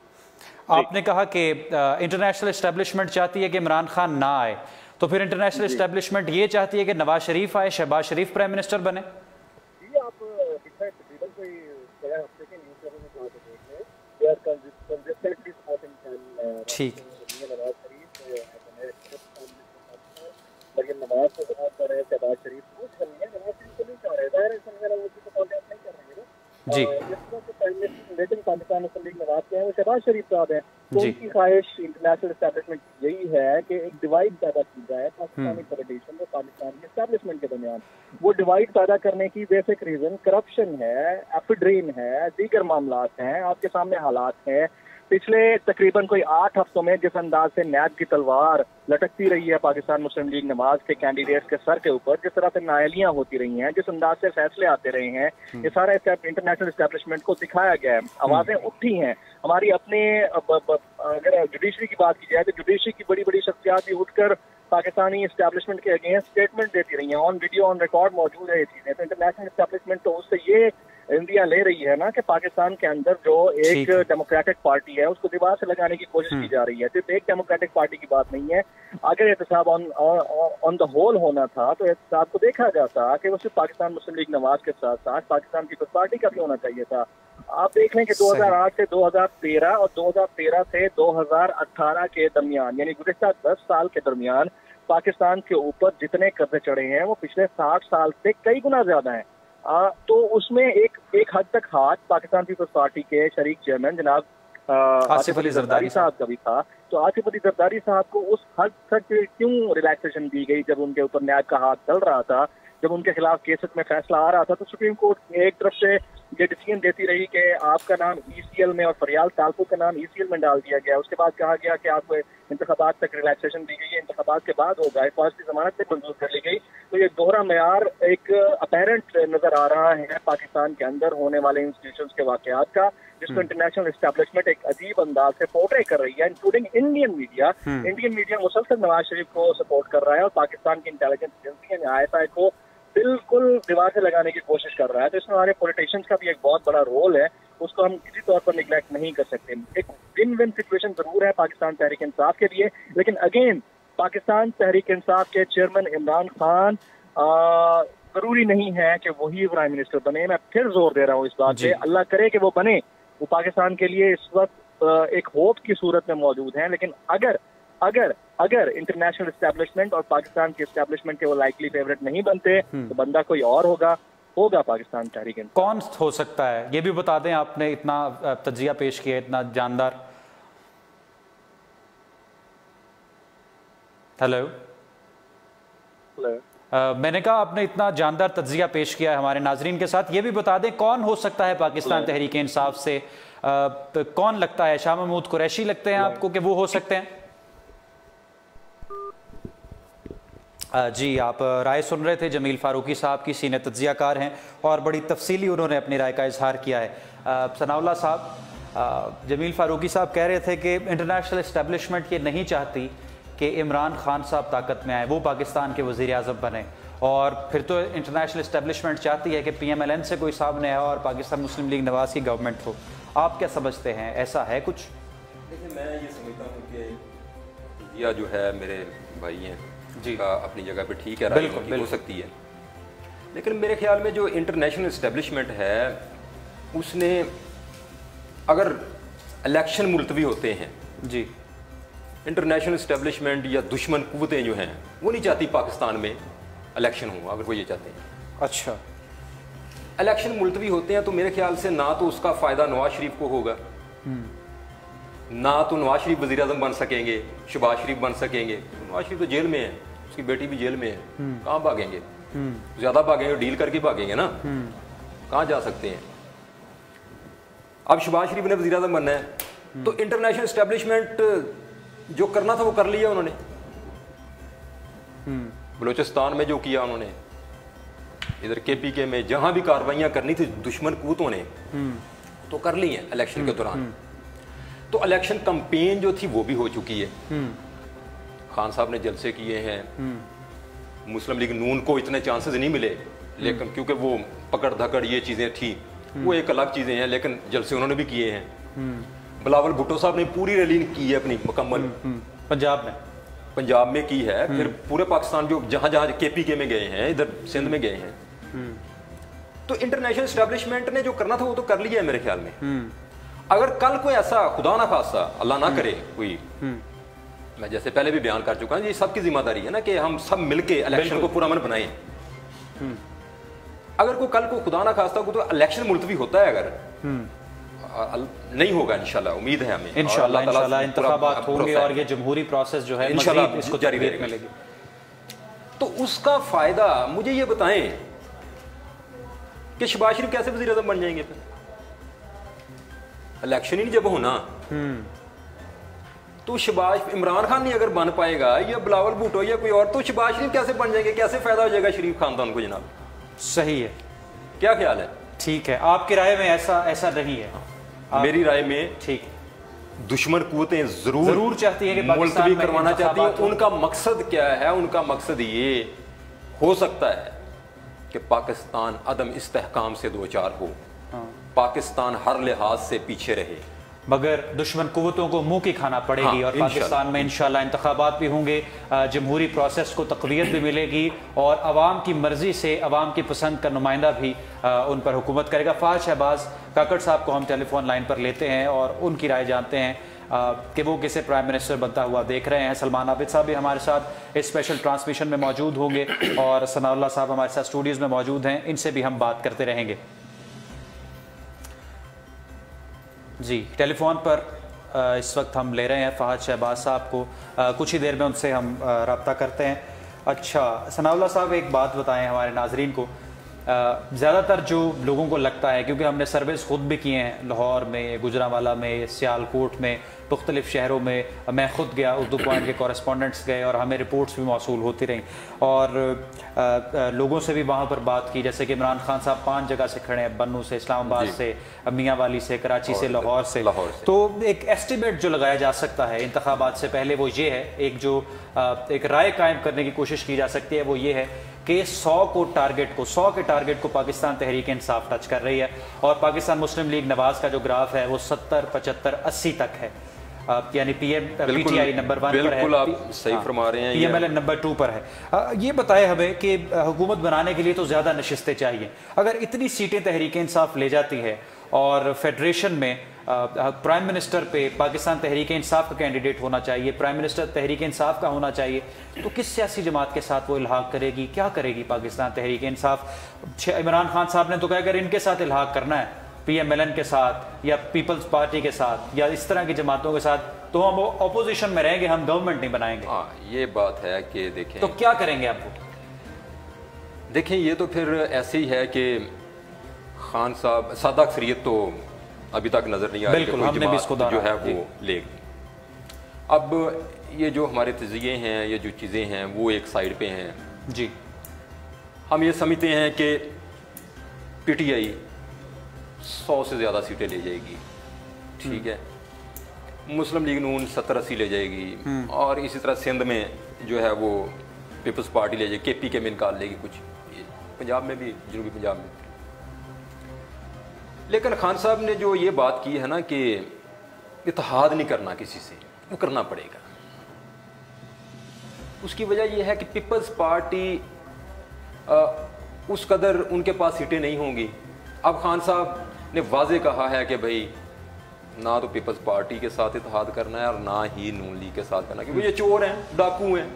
आपने कहा कि इंटरनेशनल एस्टेब्लिशमेंट चाहती है कि इमरान खान ना आए, तो फिर इंटरनेशनल एस्टेब्लिशमेंट ये चाहती है कि नवाज शरीफ आए, शहबाज शरीफ प्राइम मिनिस्टर बने? जी, आप तकरीबन कोई हफ्ते के न्यूज़पेपर में बात देखें, ठीक, लेकिन नवाज को सपोर्ट कर रहे हैं, शहबाज शरीफ को नवाज शरीफ को नहीं चाह रहे, जाहिर है समझ वो उसको कॉन्टेक्ट नहीं कर रहे हैं जी। जिस वक्त प्राइम मिनिस्टर लेकिन पाकिस्तान मुस्लिम लीग नवाज के हैं वो शहबाज शरीफ साहब हैं। तो उनकी ख्वाहिश इंटरनेशनल एस्टेब्लिशमेंट यही है कि एक डिवाइड पैदा की जाए पाकिस्तानी पॉलिटिशियन और पाकिस्तानी एस्टेब्लिशमेंट के दरमियान। वो डिवाइड पैदा करने की बेसिक रीजन करप्शन है, एफिड्रीन है, दीगर मामलात हैं, आपके सामने हालात हैं। पिछले तकरीबन कोई 8 हफ्तों में जिस अंदाज से नैब की तलवार लटकती रही है पाकिस्तान मुस्लिम लीग नवाज के कैंडिडेट्स के सर के ऊपर, जिस तरह से नायलियां होती रही हैं, जिस अंदाज से फैसले आते रहे हैं, ये सारा इंटरनेशनल एस्टेब्लिशमेंट को दिखाया गया है, आवाजें उठी हैं। हमारी अपने अगर जुडिशरी की बात की जाए तो जुडिशरी की बड़ी बड़ी शख्सियात भी उठकर पाकिस्तानी एस्टेब्लिशमेंट के अगेंस्ट स्टेटमेंट देती रही हैं, ऑन वीडियो ऑन रिकॉर्ड मौजूद है ये चीजें। तो इंटरनेशनल एस्टेब्लिशमेंट तो उससे ये इंडिया ले रही है ना कि पाकिस्तान के अंदर जो एक डेमोक्रेटिक पार्टी है उसको दीवार से लगाने की कोशिश की जा रही है। सिर्फ एक डेमोक्रेटिक पार्टी की बात नहीं है। अगर एहतसाब ऑन द होल होना था तो एहतसाब को देखा जाता कि वो सिर्फ पाकिस्तान मुस्लिम लीग नवाज के साथ साथ पाकिस्तान पीपल्स पार्टी का भी होना चाहिए था। आप देख लें कि 2008 से 2013 और 2013 से 2018 के दरमियान, यानी गुज़िश्ता 10 साल के दरमियान पाकिस्तान के ऊपर जितने कर्जे चढ़े हैं वो पिछले 60 साल से कई गुना ज्यादा हैं। तो उसमें एक हद तक हाथ पाकिस्तान पीपल्स पार्टी के शरीक चेयरमैन जनाब आसिफ अली जरदारी साहब का भी था। तो आसिफ अली जरदारी साहब को उस हद तक क्यों रिलैक्सेशन दी गई जब उनके ऊपर न्याय का हाथ चल रहा था, जब उनके खिलाफ केसेस में फैसला आ रहा था? तो सुप्रीम कोर्ट एक तरफ से ये डिसीजन देती रही कि आपका नाम ECL में और फरियाल तालपुर का नाम ECL में डाल दिया गया। उसके बाद कहा गया कि आपको इंतखाबात तक रिलैक्सेशन दी गई है, इंतखाबात के बाद होगा, फौज की जमानत से मंजूर कर ली गई। तो ये दोहरा मेयार एक अपेरेंट नजर आ रहा है पाकिस्तान के अंदर होने वाले इंस्टीट्यूशंस के वाकयात का, जिसको इंटरनेशनल एस्टेब्लिशमेंट एक अजीब अंदाज से पोर्ट्रे कर रही है, including Indian media. Indian media मुसलसल नवाज शरीफ को सपोर्ट कर रहा है और पाकिस्तान की इंटेलिजेंस एजेंसी ISI को बिल्कुल दीवार से लगाने की कोशिश कर रहा है। तो इसमें हमारे पॉलिटिशियंस का भी एक बहुत बड़ा रोल है, उसको हम किसी तौर पर निगलेक्ट नहीं कर सकते। एक विन विन सिचुएशन जरूर है पाकिस्तान तहरीक इंसाफ के लिए, लेकिन अगेन पाकिस्तान तहरीक इंसाफ के चेयरमैन इमरान खान जरूरी नहीं है कि वही प्राइम मिनिस्टर बने। मैं फिर जोर दे रहा हूँ इस बात पे, अल्लाह करे कि वो बने। वो पाकिस्तान के लिए इस वक्त एक होप की सूरत में मौजूद हैं, लेकिन अगर इंटरनेशनल एस्टेब्लिशमेंट और पाकिस्तान की एस्टेब्लिशमेंट के वो लाइकली फेवरेट नहीं बनते तो बंदा कोई और होगा पाकिस्तान तहरीक इंसाफ। कौन हो सकता है ये भी बता दें, आपने इतना तज्जिया पेश किया, इतना जानदार। हेलो। मैंने कहा आपने इतना जानदार तज्जिया पेश किया है हमारे नाजरीन के साथ, ये भी बता दें कौन हो सकता है पाकिस्तान तहरीक इंसाफ से, कौन लगता है? शाह महमूद कुरैशी लगते हैं आपको कि वो हो सकते हैं? जी, आप राय सुन रहे थे जमील फारूकी साहब की, सीनियर तज्जियाकार हैं और बड़ी तफसीली उन्होंने अपनी राय का इजहार किया है। सनाउल्लाह साहब, जमील फारूकी साहब कह रहे थे कि इंटरनेशनल इस्टेब्लिशमेंट ये नहीं चाहती कि इमरान खान साहब ताकत में आए, वो पाकिस्तान के वज़ीर आज़म बने, और फिर तो इंटरनेशनल इस्टेब्लिशमेंट चाहती है कि PMLN से कोई सामने आए और पाकिस्तान मुस्लिम लीग नवाज की गवर्नमेंट हो। आप क्या समझते हैं, ऐसा है कुछ? देखिए, मैं ये समझता हूँ कि यह जो है मेरे भाई हैं जी का अपनी जगह पे ठीक है, राय उनकी हो सकती है, लेकिन मेरे ख्याल में जो इंटरनेशनल इस्टेब्लिशमेंट है उसने, अगर इलेक्शन मुलतवी होते हैं जी, इंटरनेशनल इस्टेब्लिशमेंट या दुश्मन कुव्वतें जो हैं वो नहीं चाहती पाकिस्तान में इलेक्शन हो, अगर वो ये चाहते हैं। अच्छा, इलेक्शन मुलतवी होते हैं तो मेरे ख्याल से ना तो उसका फ़ायदा नवाज शरीफ को होगा, ना तो नवाज शरीफ वज़ीर आज़म बन सकेंगे, शहबाज शरीफ बन सकेंगे। नवाज शरीफ तो जेल में है, उसकी बेटी भी जेल में है, कहाँ भागेंगे? ज़्यादा भागेंगे, डील करके भागेंगे ना, कहाँ जा सकते हैं? अब शहबाज शरीफ ने वज़ीर आज़म बनना है तो इंटरनेशनल इस्टेब्लिशमेंट जो करना था वो कर लिया उन्होंने। बलूचिस्तान में जो किया उन्होंने, इधर KPK में जहां भी कार्रवाइयां करनी थी दुश्मन कुव्वतों ने तो कर ली हैं इलेक्शन के दौरान। तो इलेक्शन कैंपेन जो थी वो भी हो चुकी है, खान साहब ने जलसे किए हैं, मुस्लिम लीग नून को इतने चांसेस नहीं मिले, लेकिन क्योंकि वो पकड़ धकड़ ये चीजें थी वो एक अलग चीजें हैं, लेकिन जलसे उन्होंने भी किए हैं। बिलावल भुट्टो साहब ने पूरी रैली की है अपनी मुकम्मल, पंजाब में की है, फिर पूरे पाकिस्तान जो जहां जहां KPK में गए हैं, इधर सिंध में गए हैं। तो इंटरनेशनल एस्टेब्लिशमेंट ने जो करना था वो तो कर लिया है मेरे ख्याल में। अगर कल कोई ऐसा खुदा ना खासा, अल्लाह ना करे कोई, मैं जैसे पहले भी बयान कर चुका हूं, ये सबकी जिम्मेदारी है ना कि हम सब मिलके इलेक्शन को पुरअमन बनाएं। अगर कोई कल को खुदा ना खास्ता को तो इलेक्शन मुलतवी होता है, अगर नहीं होगा इंशाल्लाह, उम्मीद है हमें इंशाल्लाह इंतखाबात होंगे और ये जमहूरी प्रोसेस जो है इंशाल्लाह इसको जारी मिलेगी। तो उसका फायदा मुझे ये बताएं कि शहबाज शरीफ कैसे वज़ीर आज़म बन जाएंगे? फिर इलेक्शन ही नहीं जब होना तो शहबाज, इमरान खान नहीं अगर बन पाएगा या बिलावल भुट्टो या कोई और, तो शहबाज शरीफ कैसे बन जाएंगे? कैसे फायदा हो जाएगा शरीफ खानदान को? जनाब सही है, क्या ख्याल है? ठीक है, आपकी राय में ऐसा नहीं है? मेरी राय में ठीक, दुश्मन कुव्वतें जरूर चाहती है कि मुलतवी करवाना चाहती है। उनका मकसद क्या है? उनका मकसद ये हो सकता है कि पाकिस्तान अदम इस्तेहकाम से दो चार हो, पाकिस्तान हर लिहाज से पीछे रहे, मगर दुश्मन कुव्वतों को मुंह की खाना पड़ेगी। और पाकिस्तान में इंशाल्लाह इंतखाबात भी होंगे, जमहूरी प्रोसेस को तक़वियत भी मिलेगी और अवाम की मर्जी से, अवाम की पसंद का नुमाइंदा भी उन पर हुकूमत करेगा। फ़ाज़ शहबाज काकड़ साहब को हम टेलीफोन लाइन पर लेते हैं और उनकी राय जानते हैं कि वो किसे प्राइम मिनिस्टर बनता हुआ देख रहे हैं। सलमान आबिद साहब भी हमारे साथ इस स्पेशल ट्रांसमिशन में मौजूद होंगे और सनाउल्लाह साहब हमारे साथ स्टूडियोज़ में मौजूद हैं, इनसे भी हम बात करते रहेंगे। जी, टेलीफोन पर इस वक्त हम ले रहे हैं फ़ाहद शहबाज साहब को, कुछ ही देर में उनसे हम रब्ता करते हैं। अच्छा सनाउल्लाह साहब, एक बात बताएं हमारे नाजरीन को, ज़्यादातर जो लोगों को लगता है, क्योंकि हमने सर्विस खुद भी किए हैं लाहौर में, गुजरांवाला में, सियालकोट में, मुख्तलिफ शहरों में, मैं ख़ुद गया, उर्दू पॉइंट के कॉरेस्पॉन्डेंट्स गए और हमें रिपोर्ट्स भी मौसूल होती रहीं और लोगों से भी वहाँ पर बात की, जैसे कि इमरान खान साहब 5 जगह से खड़े हैं, बन्नू से, इस्लामाबाद से, मियाँ वाली से, कराची से, लाहौर से। तो एक एस्टिमेट जो लगाया जा सकता है इंतखाबात से पहले वो ये है, एक राय कायम करने की कोशिश की जा सकती है, वो ये है कि 100 के टारगेट को पाकिस्तान तहरीक इंसाफ टच कर रही है और पाकिस्तान मुस्लिम लीग नवाज का जो ग्राफ है वो 70, 75, 80 तक है, यानी PTI नंबर 1 पर है, आप सही फरमा रहे हैं, PMLN नंबर 2 पर है। ये बताए हमें कि हुकूमत बनाने के लिए तो ज़्यादा नशिस्तें चाहिए, अगर इतनी सीटें तहरीक इंसाफ ले जाती है और फेडरेशन में प्राइम मिनिस्टर पे पाकिस्तान तहरीक इंसाफ का कैंडिडेट होना चाहिए, प्राइम मिनिस्टर तहरीक इंसाफ का होना चाहिए, तो किस सियासी जमात के साथ वो इल्हाक करेगी? क्या करेगी पाकिस्तान तहरीक इंसाफ? इमरान खान साहब ने तो कहा अगर इनके साथ इल्हाक करना है, PMLN के साथ या पीपल्स पार्टी के साथ या इस तरह की जमातों के साथ, तो हम ऑपोजिशन में रहेंगे, हम गवर्नमेंट नहीं बनाएंगे। हाँ, ये बात है कि देखें, तो क्या करेंगे आप? देखें ये तो फिर ऐसे ही है कि खान साहब सादा अक्सरियत तो अभी तक नजर नहीं आ रही, बिल्कुल, हमने भी इसको जो है वो लेगी। अब ये जो हमारे तज़िये हैं, ये जो चीज़ें हैं वो एक साइड पे हैं जी। हम ये समझते हैं कि पीटीआई 100 से ज़्यादा सीटें ले जाएगी, ठीक है, मुस्लिम लीग नून 70-80 ले जाएगी, और इसी तरह सिंध में जो है वो पीपल्स पार्टी ले जाएगी, KPK में निकाल लेगी कुछ, पंजाब में भी, जनूबी पंजाब में। लेकिन खान साहब ने जो ये बात की है ना कि इत्तेहाद नहीं करना किसी से, वो करना पड़ेगा। उसकी वजह यह है कि पीपल्स पार्टी उस कदर उनके पास सीटें नहीं होंगी। अब खान साहब ने वाजे कहा है कि भाई ना तो पीपल्स पार्टी के साथ इत्तेहाद करना है और ना ही नून लीग के साथ करना, क्योंकि ये चोर हैं, डाकू हैं।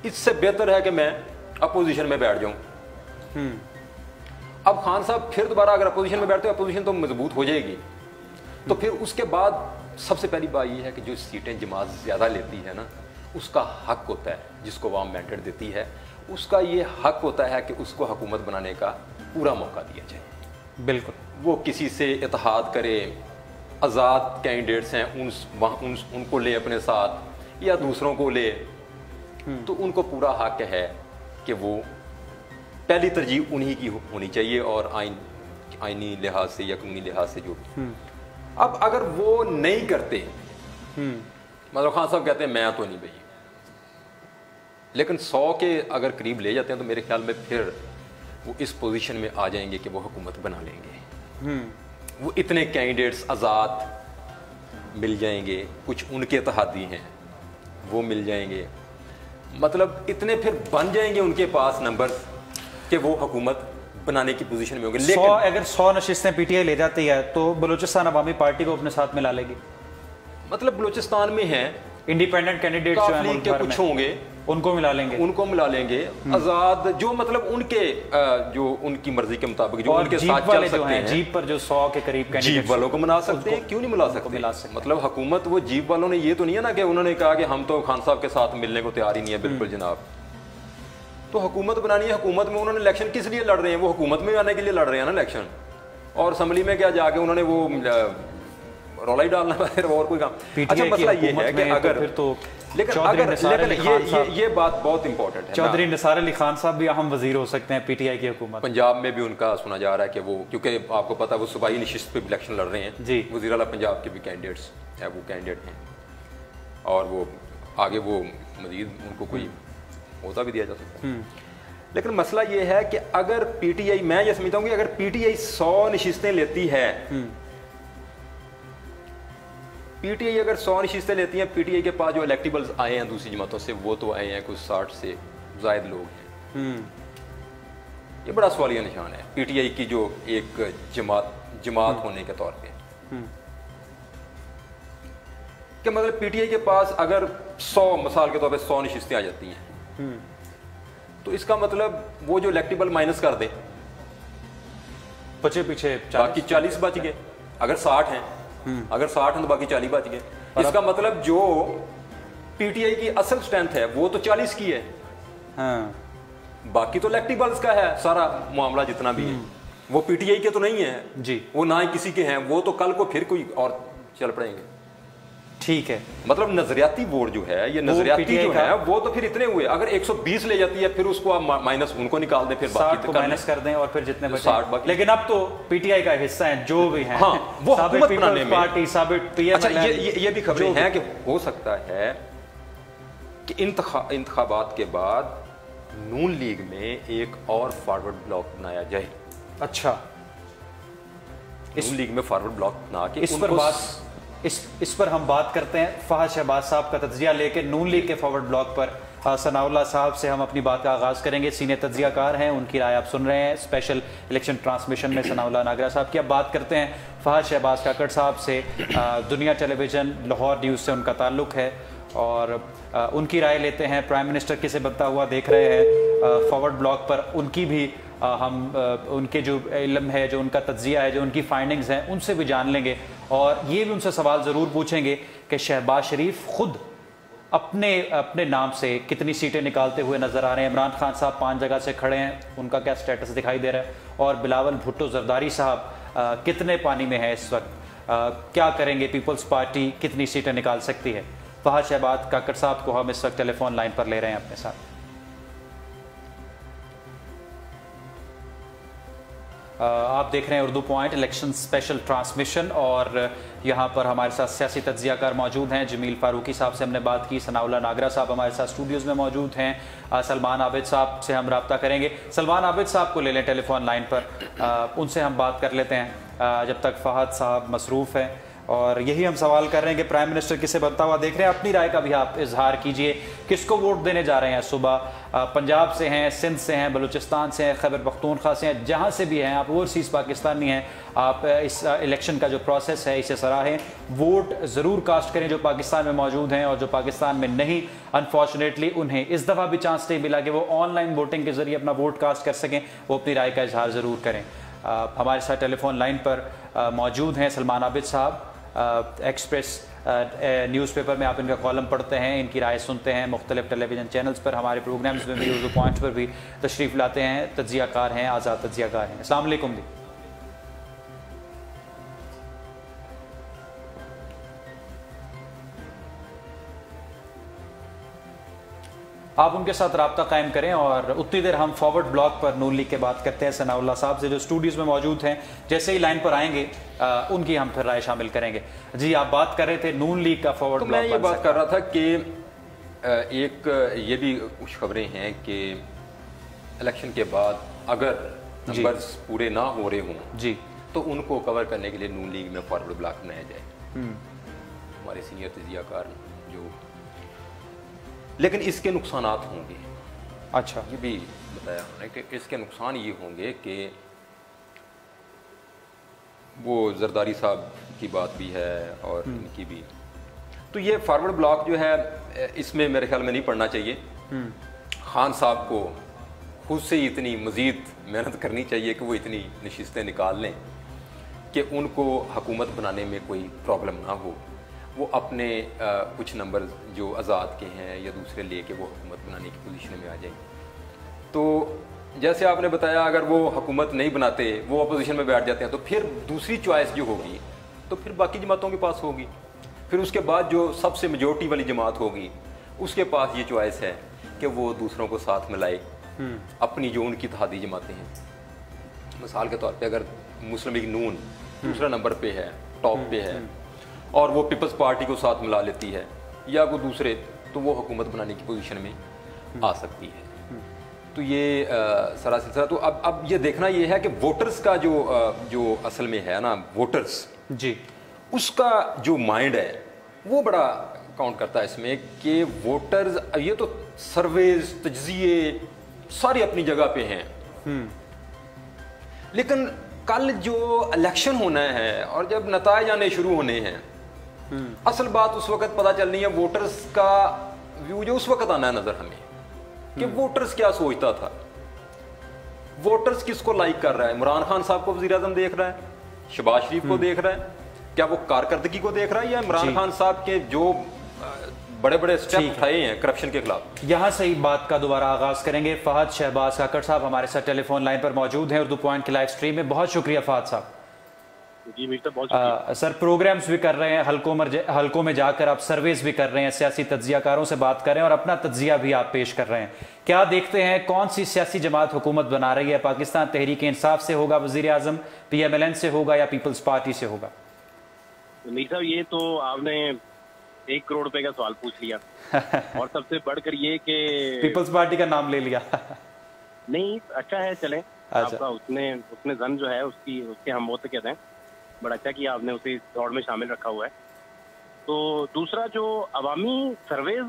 इससे बेहतर है कि मैं अपोजिशन में बैठ जाऊं। अब खान साहब फिर दोबारा अगर अपोजिशन में बैठते हैं, अपोजिशन तो मजबूत हो जाएगी, तो फिर उसके बाद सबसे पहली बात यह है कि जो सीटें जमात ज्यादा लेती है ना, उसका हक होता है, जिसको वाम मैंडेट देती है, उसका ये हक होता है कि उसको हुकूमत बनाने का पूरा मौका दिया जाए। बिल्कुल, वो किसी से इत्तेहाद करे, आज़ाद कैंडिडेट्स हैं उनको ले अपने साथ या दूसरों को ले, तो उनको पूरा हक है कि वो पहली तरजीह उन्हीं की होनी चाहिए, और आईनी लिहाज से या कानूनी लिहाज से जो। अब अगर वो नहीं करते, मतलब खान साहब कहते हैं मैं तो नहीं भाई, लेकिन 100 के अगर करीब ले जाते हैं तो मेरे ख्याल में फिर वो इस पोजीशन में आ जाएंगे कि वो हुकूमत बना लेंगे। वो इतने कैंडिडेट्स आज़ाद मिल जाएंगे, कुछ उनके इत्तेहादी हैं वो मिल जाएंगे, मतलब इतने फिर बन जाएंगे उनके पास नंबर कि वो हुकूमत बनाने की पोजीशन में होंगे। लेकिन अगर 100 नशिस्तें पीटीआई ले जाती है तो बलूचिस्तान अवामी पार्टी को अपने साथ मिला लेगी। मतलब बलूचिस्तान में है इंडिपेंडेंट कैंडिडेट जो हैं के कुछ होंगे, उनको मिला लेंगे, आजाद जो मतलब उनके जो उनकी मर्जी के मुताबिक जो उनके साथ चल सकते हैं, जीप पर जो 100 के करीब कैंडिडेट जीप वालों को मिला सकते हैं, क्यों नहीं मिला सकते? मतलब हुकूमत वो जीप वालों ने ये तो नहीं है ना कि उन्होंने कहा कि हम तो खान साहब के साथ मिलने को तैयार ही नहीं है। बिल्कुल जनाब, तो हुकूमत बनानी है, हुकूमत में उन्होंने इलेक्शन किस लिए लड़ रहे हैं? वो हुकूमत में आने के लिए लड़ रहे हैं ना इलेक्शन, और असम्बली में क्या जाके उन्होंने वो रौला ही डालना है और कोई काम। अच्छा, मसला ये है कि अगर फिर तो लेकिन ये बात बहुत इंपॉर्टेंट है, चौधरी निसार अली खान साहब भी अहम वजीर हो सकते हैं पीटीआई की हुकूमत। पंजाब में भी उनका सुना जा रहा है कि वो, क्योंकि आपको पता है वो सूबाई नशिस्त पे इलेक्शन लड़ रहे हैं जी, वजीर आला पंजाब के भी कैंडिडेट्स है, वो कैंडिडेट हैं, और वो आगे वो मजीद उनको कोई होता भी दिया जा सकता है। लेकिन मसला ये है कि अगर पीटीआई, मैं ये समझता हूँ कि अगर पीटीआई 100 नशिस्तें लेती है, पीटीआई अगर 100 नशिस्तें लेती हैं, पीटीआई के पास जो इलेक्टिबल्स आए हैं दूसरी जमातों से वो तो आए हैं कुछ 60 से जायद लोग हैं। ये बड़ा सवालिया निशान है पीटीआई की जो एक जमात होने के तौर पे, कि मतलब पीटीआई के पास अगर 100 मिसाल के तौर पे 100 नशिस्तें आ जाती हैं, तो इसका मतलब वो जो इलेक्टिबल माइनस कर दे, बचे पीछे बाकी 40 बच गए। अगर 60 हैं, अगर 60 हैं तो बाकी 40 बच गए। इसका मतलब जो पीटीआई की असल स्ट्रेंथ है वो तो 40 की है, हाँ। बाकी तो इलेक्टिबल्स का है सारा मामला जितना भी है, वो पीटीआई के तो नहीं है जी, वो ना ही किसी के हैं, वो तो कल को फिर कोई और चल पड़ेंगे। ठीक है, मतलब नजरियाती वोट जो है, ये नजरियाती जो है वो तो फिर इतने हुए। अगर 120 ले जाती है फिर उसको आप माइनस उनको निकाल दें, फिर बाकी को माइनस कर दें और फिर जितने बचे 60 बाकी। लेकिन अब तो पीटीआई का हिस्सा है जो भी है, हाँ, वो हुकूमत बनाने में पार्टी साबित पीएम। अच्छा, ये भी खबरें हैं कि हो सकता है कि इंतखाबात के बाद नून लीग में एक और फॉरवर्ड ब्लॉक बनाया जाए। अच्छा, नून लीग में फॉरवर्ड ब्लॉक बना के इस पर हम बात करते हैं। फहद शहबाज साहब का तज्जिया लेकर नून लीग के फॉरवर्ड ब्लॉक पर सनाउल्लाह साहब से हम अपनी बात का आगाज़ करेंगे। सीनियर तज्जियाकार हैं, उनकी राय आप सुन रहे हैं स्पेशल इलेक्शन ट्रांसमिशन में सनाउल्लाह नागरा साहब की। अब बात करते हैं फहद शहबाज काकड़ साहब से। दुनिया टेलीविज़न लाहौर न्यूज़ से उनका ताल्लुक़ है और उनकी राय लेते हैं। प्राइम मिनिस्टर किसे बनता हुआ देख रहे हैं फॉरवर्ड ब्लॉक पर, उनकी भी हम उनके जो इल्म है, जो उनका तज्जिया है, जो उनकी फाइंडिंग्स हैं, उनसे भी जान लेंगे और ये भी उनसे सवाल ज़रूर पूछेंगे कि शहबाज शरीफ खुद अपने नाम से कितनी सीटें निकालते हुए नजर आ रहे हैं। इमरान खान साहब 5 जगह से खड़े हैं, उनका क्या स्टेटस दिखाई दे रहा है, और बिलावल भुट्टो जरदारी साहब कितने पानी में है इस वक्त, क्या करेंगे, पीपल्स पार्टी कितनी सीटें निकाल सकती है। फहद शहबाज काकड़ साहब को हम इस वक्त टेलीफोन लाइन पर ले रहे हैं अपने साथ। आप देख रहे हैं Urdu point election special transmission, और यहाँ पर हमारे साथ सियासी तज्जियाकार मौजूद हैं। जमील फारूकी साहब से हमने बात की, सनाउल्लाह नागरा साहब हमारे साथ स्टूडियोज़ में मौजूद हैं। सलमान आबिद साहब से हम रब्ता करेंगे। सलमान आबिद साहब को ले लें टेलीफोन लाइन पर, उनसे हम बात कर लेते हैं जब तक फहद साहब मसरूफ़ हैं। और यही हम सवाल कर रहे हैं कि प्राइम मिनिस्टर किसे बनता हुआ देख रहे हैं। अपनी राय का भी आप इजहार कीजिए, किसको वोट देने जा रहे हैं। सुबह पंजाब से हैं, सिंध से हैं, बलूचिस्तान से हैं, खैबर पख्तूनख्वा से हैं, जहाँ से भी हैं आप, ओवरसीज़ पाकिस्तानी हैं, आप इस इलेक्शन का जो प्रोसेस है इसे सराहें, वोट ज़रूर कास्ट करें जो पाकिस्तान में मौजूद हैं, और जो पाकिस्तान में नहीं, अनफॉर्चुनेटली उन्हें इस दफ़ा भी चांस नहीं मिला कि वो ऑनलाइन वोटिंग के ज़रिए अपना वोट कास्ट कर सकें, वो अपनी राय का इजहार ज़रूर करें। हमारे साथ टेलीफोन लाइन पर मौजूद हैं सलमान आबिद साहब। एक्सप्रेस न्यूज़पेपर में आप इनका कॉलम पढ़ते हैं, इनकी राय सुनते हैं, मुख्तलिफ टेलीविज़न चैनल्स पर, हमारे प्रोग्राम्स में भी, उर्दू पॉइंट पर भी तशरीफ़ लाते हैं, तज्जियाकार हैं, आज़ाद तज्जियाकार हैं। अस्सलाम वालेकुम जी। आप उनके साथ रब्ता कायम करें, और उतनी देर हम फॉरवर्ड ब्लॉक पर नून लीग के बात करते हैं सनाउल्लाह साहब से जो स्टूडियोज़ में मौजूद हैं। जैसे ही लाइन पर आएंगे उनकी हम फिर राय शामिल करेंगे। जी, आप बात कर रहे थे नून लीग का फॉरवर्ड ब्लॉक। मैं ये बात कर रहा था कि एक ये भी कुछ खबरें हैं कि इलेक्शन के बाद अगर नंबर्स पूरे ना हो रहे हों जी, तो उनको कवर करने के लिए नून लीग में फॉरवर्ड ब्लॉक बनाया जाए। हमारे सीनियर तजियाकार जो, लेकिन इसके नुकसानात होंगे। अच्छा, ये भी बताया हमने कि इसके नुकसान ये होंगे कि वो जरदारी साहब की बात भी है और इनकी भी, तो ये फॉरवर्ड ब्लॉक जो है इसमें मेरे ख्याल में नहीं पड़ना चाहिए। खान साहब को खुद से इतनी मज़ीद मेहनत करनी चाहिए कि वो इतनी नशिस्तें निकाल लें कि उनको हुकूमत बनाने में कोई प्रॉब्लम ना हो। वो अपने कुछ नंबर जो आज़ाद के हैं या दूसरे लेके वो हुकूमत बनाने की पोजीशन में आ जाए। तो जैसे आपने बताया, अगर वो हुकूमत नहीं बनाते, वो अपोजिशन में बैठ जाते हैं, तो फिर दूसरी चॉइस जो होगी तो फिर बाकी जमातों के पास होगी। फिर उसके बाद जो सबसे मेजोरिटी वाली जमात होगी उसके पास ये चॉइस है कि वो दूसरों को साथ मिलाए, अपनी जो उनकी इत्तेहादी जमातें हैं। मिसाल के तौर पे अगर मुस्लिम लीग नून दूसरा नंबर पे है, टॉप पे है, और वो पीपल्स पार्टी को साथ मिला लेती है या कोई दूसरे, तो वो हुकूमत बनाने की पोजीशन में आ सकती है। तो ये सारा सिलसिला, तो अब ये देखना ये है कि वोटर्स का जो असल में है ना, वोटर्स जी, उसका जो माइंड है वो बड़ा काउंट करता है इसमें कि वोटर्स, ये तो सर्वेज तज्जिए सारी अपनी जगह पे हैं, लेकिन कल जो इलेक्शन होना है और जब नताइज आने शुरू होने हैं, असल बात उस वक्त पता चलनी है। वोटर्स का व्यू जो उस वक्त आना है नजर हमें कि वोटर्स क्या सोचता था, वोटर्स किसको लाइक कर रहा है। इमरान खान साहब को वज़ीर आज़म देख रहा है, शहबाज शरीफ को देख रहा है, क्या वो कारकर्दगी को देख रहा है, या इमरान खान साहब के जो बड़े बड़े स्टेप उठाए हैं करप्शन के खिलाफ। यहाँ से ही बात का दोबारा आगाज करेंगे। फहद शहबाज काकड़ साहब हमारे साथ टेलीफोन लाइन पर मौजूद हैं उर्दू पॉइंट के लाइव स्ट्रीम में। बहुत शुक्रिया फहद साहब। जी मिस्टर, बहुत शुक्रिया। सर, प्रोग्राम्स भी कर रहे हैं, हल्कों में जाकर आप सर्वेस भी कर रहे हैं, सियासी तज्जियाकारों से बात कर रहे हैं और अपना तज्जिया भी आप पेश कर रहे हैं। क्या देखते हैं, कौन सी सियासी जमात हुकूमत बना रही है? पाकिस्तान तहरीक इंसाफ से होगा वज़ीर आज़म, PMLN से होगा या पीपल्स पार्टी से होगा? मीर साहब, ये तो आपने 1 करोड़ रुपए का सवाल पूछ लिया और सबसे बढ़कर ये कि पीपल्स पार्टी का नाम ले लिया। नहीं, अच्छा है, चलें। आपका उसने जन जो है उसके हम बहुत कहते हैं, बड़ा अच्छा कि आपने उसे इस दौड़ में शामिल रखा हुआ है। तो दूसरा, जो अवामी सर्वेज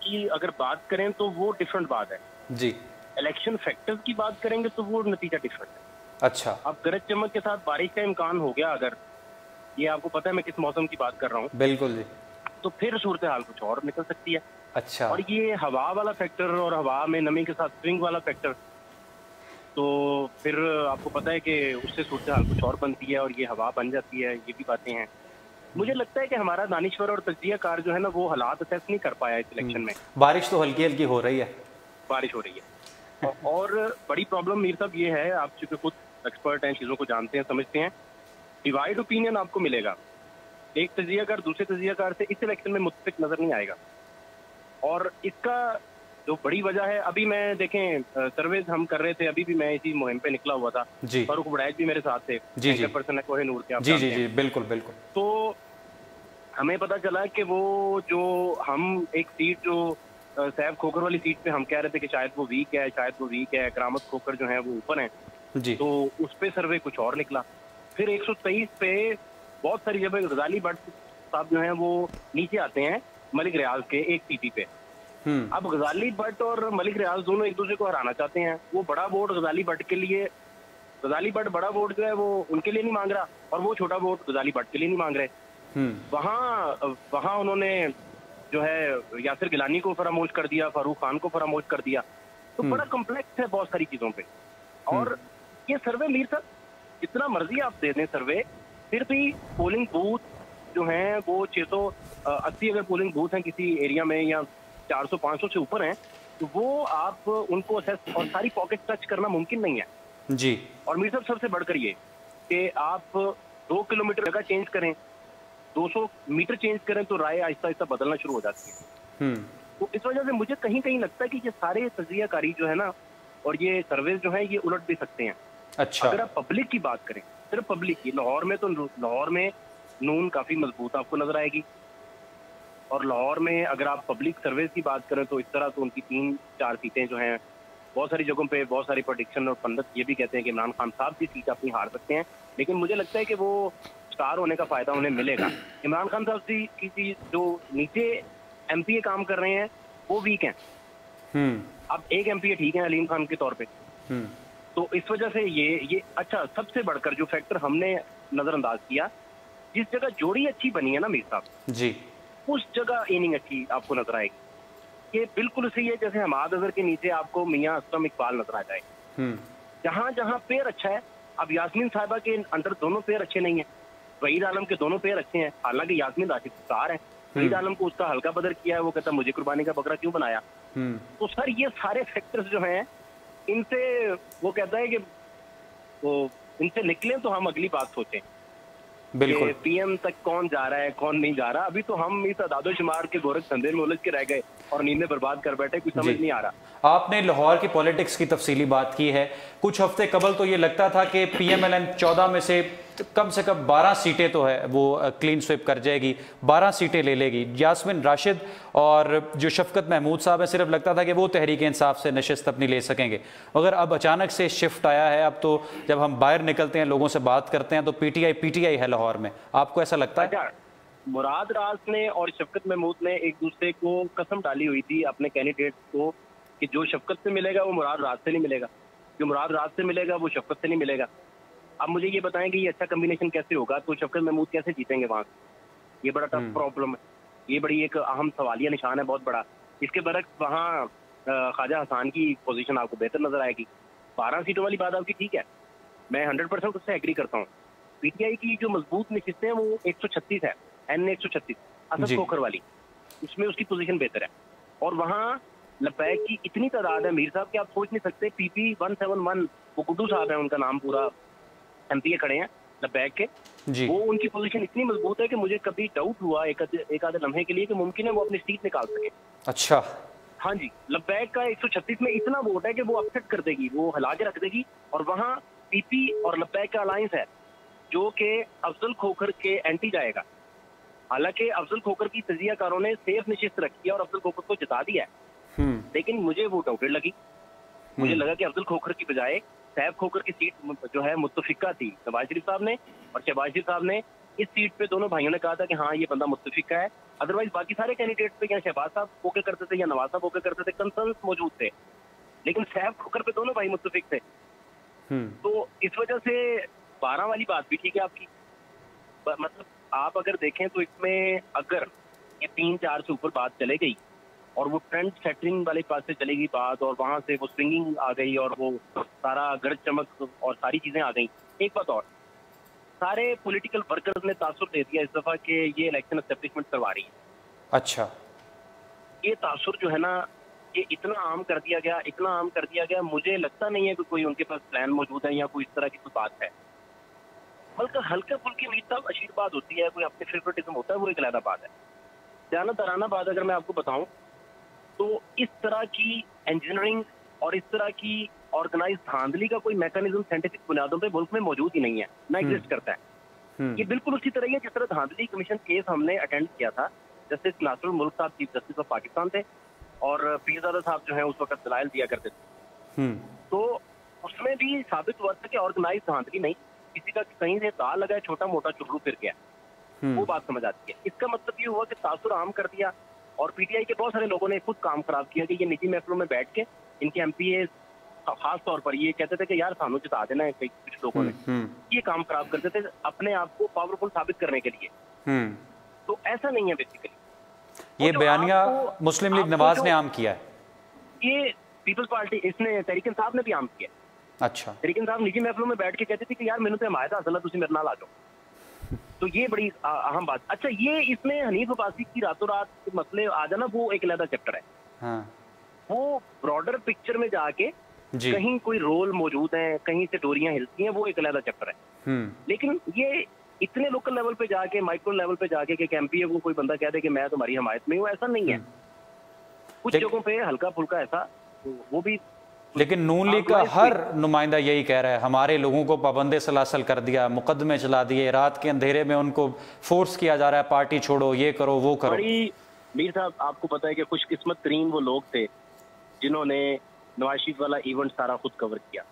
की अगर बात करें तो वो डिफरेंट बात है जी। इलेक्शन फैक्टर्स की बात करेंगे तो वो नतीजा डिफरेंट है। अच्छा, अब गरज चमक के साथ बारिश का इम्कान हो गया, अगर ये आपको पता है मैं किस मौसम की बात कर रहा हूँ, बिल्कुल जी, तो फिर सूरत हाल कुछ और निकल सकती है। अच्छा, और ये हवा वाला फैक्टर और हवा में नमी के साथ स्विंग वाला फैक्टर, तो फिर आपको पता है कि उससे सूरत हाल कुछ और बनती है और ये हवा बन जाती है, ये भी बातें हैं। मुझे लगता है कि हमारा दानिश्वर और तज्जियाकार जो है ना वो हालात असेस नहीं कर पाया इस इलेक्शन में। बारिश तो हल्की हल्की हो रही है, बारिश हो रही है और बड़ी प्रॉब्लम मीर साहब ये है, आप चूंकि खुद एक्सपर्ट हैं, चीज़ों को जानते हैं, समझते हैं, डिवाइड ओपिनियन आपको मिलेगा। एक तजियाकार दूसरे तजियाकार से इस इलेक्शन में मुत्तफिक नजर नहीं आएगा। और इसका जो बड़ी वजह है, अभी मैं देखें सर्वेज हम कर रहे थे, अभी भी मैं इसी मुहिम पे निकला हुआ था, फारूक बुड़ैच भी मेरे साथ थे, जी पर्सन है कोहे नूर के, जी जी जी बिल्कुल बिल्कुल। तो हमें पता चला कि वो जो हम एक सीट जो सैफ खोखर वाली सीट पे हम कह रहे थे कि शायद वो वीक है, शायद वो वीक है, करामत खोखर जो है वो ऊपर है जी, तो उस पे सर्वे कुछ और निकला। फिर 123 पे बहुत सारी जगह गजाली भट्ट साहब जो हैं वो नीचे आते हैं मलिक रियाज के एक सीटी पे। अब गजाली भट्ट और मलिक रियाज दोनों एक दूसरे को हराना चाहते हैं। वो बड़ा वोट गजाली भट्ट के लिए, गजाली भट्ट बड़ा वोट जो है वो उनके लिए नहीं मांग रहा और वो छोटा वोट गजाली भट्ट के लिए नहीं मांग रहे। वहाँ उन्होंने जो है यासिर गिलानी को फरामोश कर दिया, फारूक खान को फरामोश कर दिया। तो बड़ा कॉम्प्लेक्स है बहुत सारी चीजों पे। और ये सर्वे मीर साहब जितना मर्जी आप दे दें सर्वे, फिर भी पोलिंग बूथ जो हैं वो 680 अगर पोलिंग बूथ हैं किसी एरिया में या 400-500 से ऊपर हैं, तो वो आप उनको असेस और सारी पॉकेट टच करना मुमकिन नहीं है जी। और मीर साहब सबसे बढ़कर ये कि आप 2 किलोमीटर जगह चेंज करें, 200 मीटर चेंज करें तो राय आहिस्ता आहिस्ता बदलना शुरू हो जाती है। तो इस वजह से मुझे कहीं कहीं लगता है कि ये सारे तजियाकारी जो है ना और ये सर्वे जो है ये उलट भी सकते हैं। अच्छा, अगर आप पब्लिक की बात करें, सिर्फ पब्लिक की, लाहौर में तो लाहौर में नून काफी मजबूत आपको नजर आएगी। और लाहौर में अगर आप पब्लिक सर्विस की बात करें तो इस तरह तो उनकी 3-4 सीटें जो हैं बहुत सारी जगहों पे बहुत सारी प्रेडिक्शन और पंडित ये भी कहते हैं कि इमरान खान साहब की सीट अपनी हार सकते हैं। लेकिन मुझे लगता है कि वो स्टार होने का फायदा उन्हें मिलेगा। इमरान खान साहब की जो नीचे एमपीए काम कर रहे हैं वो वीक हैं। अब एक एमपीए ठीक है अलीम खान के तौर पे। तो इस वजह से ये अच्छा, सबसे बढ़कर जो फैक्टर हमने नजरअंदाज किया, जिस जगह जोड़ी अच्छी बनी है ना मीर साहब जी, उस जगह इनिंग अच्छी आपको नजर आएगी। ये बिल्कुल सही है जैसे हमाद अजहर के नीचे आपको मियां असलम इकबाल नजर आ जाए। जहां जहां पेयर अच्छा है, अब यास्मीन साहिबा के अंडर दोनों पेयर अच्छे नहीं है, वहीद आलम के दोनों पेयर अच्छे हैं, हालांकि यास्मीन राशिद स्टार है। वहीद आलम को उसका हल्का बदर किया है, वो कहता मुझे कुर्बानी का बकरा क्यों बनाया। तो सर ये सारे फैक्टर्स जो हैं इनसे वो कहता है कि वो इनसे निकले तो हम अगली बात सोचें। बिल्कुल, पीएम तक कौन जा रहा है कौन नहीं जा रहा। अभी तो हम इस दादोशुमार के गोरख धंधे में उलझ के रह गए और नींदें बर्बाद कर बैठे, कुछ समझ नहीं आ रहा। आपने लाहौर की पॉलिटिक्स की तफसीली बात की है। कुछ हफ्ते कबल तो ये लगता था कि पीएमएलएन 14 में से कम 12 सीटें तो है वो क्लीन स्वीप कर जाएगी, 12 सीटें ले लेगी। यास्मीन राशिद और जो शफकत महमूद साहब है, सिर्फ लगता था कि वो तहरीक इंसाफ से नशिस्त अपनी ले सकेंगे। मगर अब अचानक से शिफ्ट आया है। अब तो जब हम बाहर निकलते हैं, लोगों से बात करते हैं, तो पीटीआई है लाहौर में। आपको ऐसा लगता है? मुराद राज ने और शफकत महमूद ने एक दूसरे को कसम डाली हुई थी अपने कैंडिडेट को कि जो शफकत से मिलेगा वो मुराद राज से नहीं मिलेगा, जो मुराद राज से मिलेगा वो शफकत से नहीं मिलेगा। अब मुझे ये बताएं कि ये अच्छा कम्बिनेशन कैसे होगा, तो शफकत महमूद कैसे जीतेंगे वहां से? ये बड़ा टफ प्रॉब्लम है, ये बड़ी एक अहम सवालिया निशान है बहुत बड़ा। इसके बरक्स वहाँ ख्वाजा हसन की पोजीशन आपको बेहतर नजर आएगी। 12 सीटों वाली बात आपकी ठीक है, मैं 100% उससे एग्री करता हूँ। पीटीआई की जो मजबूत नशिस्तें हैं वो 136 है, एन 136 असद खोखर वाली, उसमें उसकी पोजीशन बेहतर है। और वहाँ लबैक की इतनी तादाद है मीर साहब कि आप सोच नहीं सकते। पीपी 171 वो गुड्डू साहब है, उनका नाम पूरा, एमपीए खड़े हैं लबैक के जी। वो उनकी पोजीशन इतनी मजबूत है कि मुझे कभी डाउट हुआ एक आधे लम्हे के लिए कि मुमकिन है वो अपनी सीट निकाल सके। अच्छा, हाँ जी, लबैक का 136 में इतना वोट है कि वो अपसेट कर देगी, वो हिला के रख देगी। और वहाँ पीपी और लबैक का अलायंस है जो कि अफजल खोखर के एंटी जाएगा। हालांकि अफजल खोखर की तजियाकारों ने सेफ नशिस्त रखी है और अफजल खोखर को जिता दिया है, लेकिन मुझे वो डाउटेड लगी। मुझे लगा कि अफजल खोखर की बजाय सैफ खोखर की सीट जो है मुत्तफिका थी शहबाज शरीफ साहब ने, और शहबाज शरीफ साहब ने इस सीट पे दोनों भाइयों ने कहा था कि हाँ ये बंदा मुत्तफिका है। अदरवाइज बाकी सारे कैंडिडेट पे या शहबाज साहब ओके करते थे या नवाज साहब ओके करते थे, कंसर्न मौजूद थे, लेकिन सैफ खोखर पे दोनों भाई मुत्तफिक थे। तो इस वजह से 12 वाली बात भी ठीक है आपकी। मतलब आप अगर देखें तो इसमें अगर ये 3-4 से ऊपर बात चले गई और वो ट्रेंड सेटिंग वाले पास से चलेगी बात, और वहां से वो स्विंगिंग आ गई और वो सारा गरज चमक और सारी चीजें आ गई। एक बात और, सारे पॉलिटिकल वर्कर्स ने तासुर दे दिया इस दफा कि ये इलेक्शन एस्टेब्लिशमेंट करवा रही है। अच्छा, ये तासुर जो है ना, ये इतना आम कर दिया गया, इतना आम कर दिया गया, मुझे लगता नहीं है कि कोई उनके पास प्लान मौजूद है या कोई इस तरह की कोई बात है। बल्कि हल्के फुल्की मीत साहब आशीर्वाद होती है, कोई अपने फेवरेटिज्म होता है, वो एक अलग बात है। जाना तराना बात अगर मैं आपको बताऊं तो इस तरह की इंजीनियरिंग और इस तरह की ऑर्गेनाइज धांधली का कोई मैकेनिज्म साइंटिफिक बुनियादों पे मुल्क में मौजूद ही नहीं है, ना एग्जिस्ट करता है। ये बिल्कुल उसी तरह है जिस तरह धांधली कमीशन केस हमने अटेंड किया था। जस्टिस नासरुल मुल्क साहब चीफ जस्टिस ऑफ पाकिस्तान थे और पीरजादा साहब जो है उस वक्त दलाइल दिया करते थे। तो उसमें भी साबित हुआ था कि ऑर्गेनाइज धांधली नहीं, किसी का कहीं से तार लगा, छोटा मोटा चुल्लू फिर गया, वो बात समझ आती है। इसका मतलब ये हुआ कि तासुर आम कर दिया और पीटीआई के बहुत सारे लोगों ने खुद काम खराब किया कि ये निजी महफिलों में बैठ के इनके एमपीए खास तौर पर ये कहते थे कि यार सानू जिता देना है, कई कुछ लोगों ने ये काम खराब करते थे अपने आप को पावरफुल साबित करने के लिए। तो ऐसा नहीं है बेसिकली। ये बयानिया मुस्लिम लीग नवाज ने आम किया है, ये पीपल्स पार्टी, इसने तहरीक इंसाफ ने भी आम किया। अच्छा, तहरीक इंसाफ निजी महफिलों में बैठ के कहते थे कि यार मैंने तो हमायत हासिल है, तुम मेरे नाल आ जाओ। तो ये बड़ी अहम बात। अच्छा, ये इसमें हनीफ अब्बासी की रातों रात मसले आ जाना, वो एक अलग चैप्टर है। हाँ। वो ब्रॉडर पिक्चर में जाके कहीं कोई रोल मौजूद है, कहीं से डोरियां हिलती हैं, वो एक अलग चैप्टर है। लेकिन ये इतने लोकल लेवल पे जाके, माइक्रो लेवल पे जाके कि एमपीए को कोई बंदा कह दे कि मैं तुम्हारी हमायत में हूँ, ऐसा नहीं है। कुछ जगहों पे हल्का फुल्का ऐसा, वो भी। लेकिन नून लीग का हर नुमाइंदा यही कह रहा है, हमारे लोगों को पाबंदे सलासल कर दिया, मुकदमे चला दिए, रात के अंधेरे में उनको फोर्स किया जा रहा है, पार्टी छोड़ो, ये करो, वो करो। मीर साहब, आपको पता है कि खुशकिस्मत तरीन वो लोग थे जिन्होंने नवाज शरीफ वाला इवेंट सारा खुद कवर किया।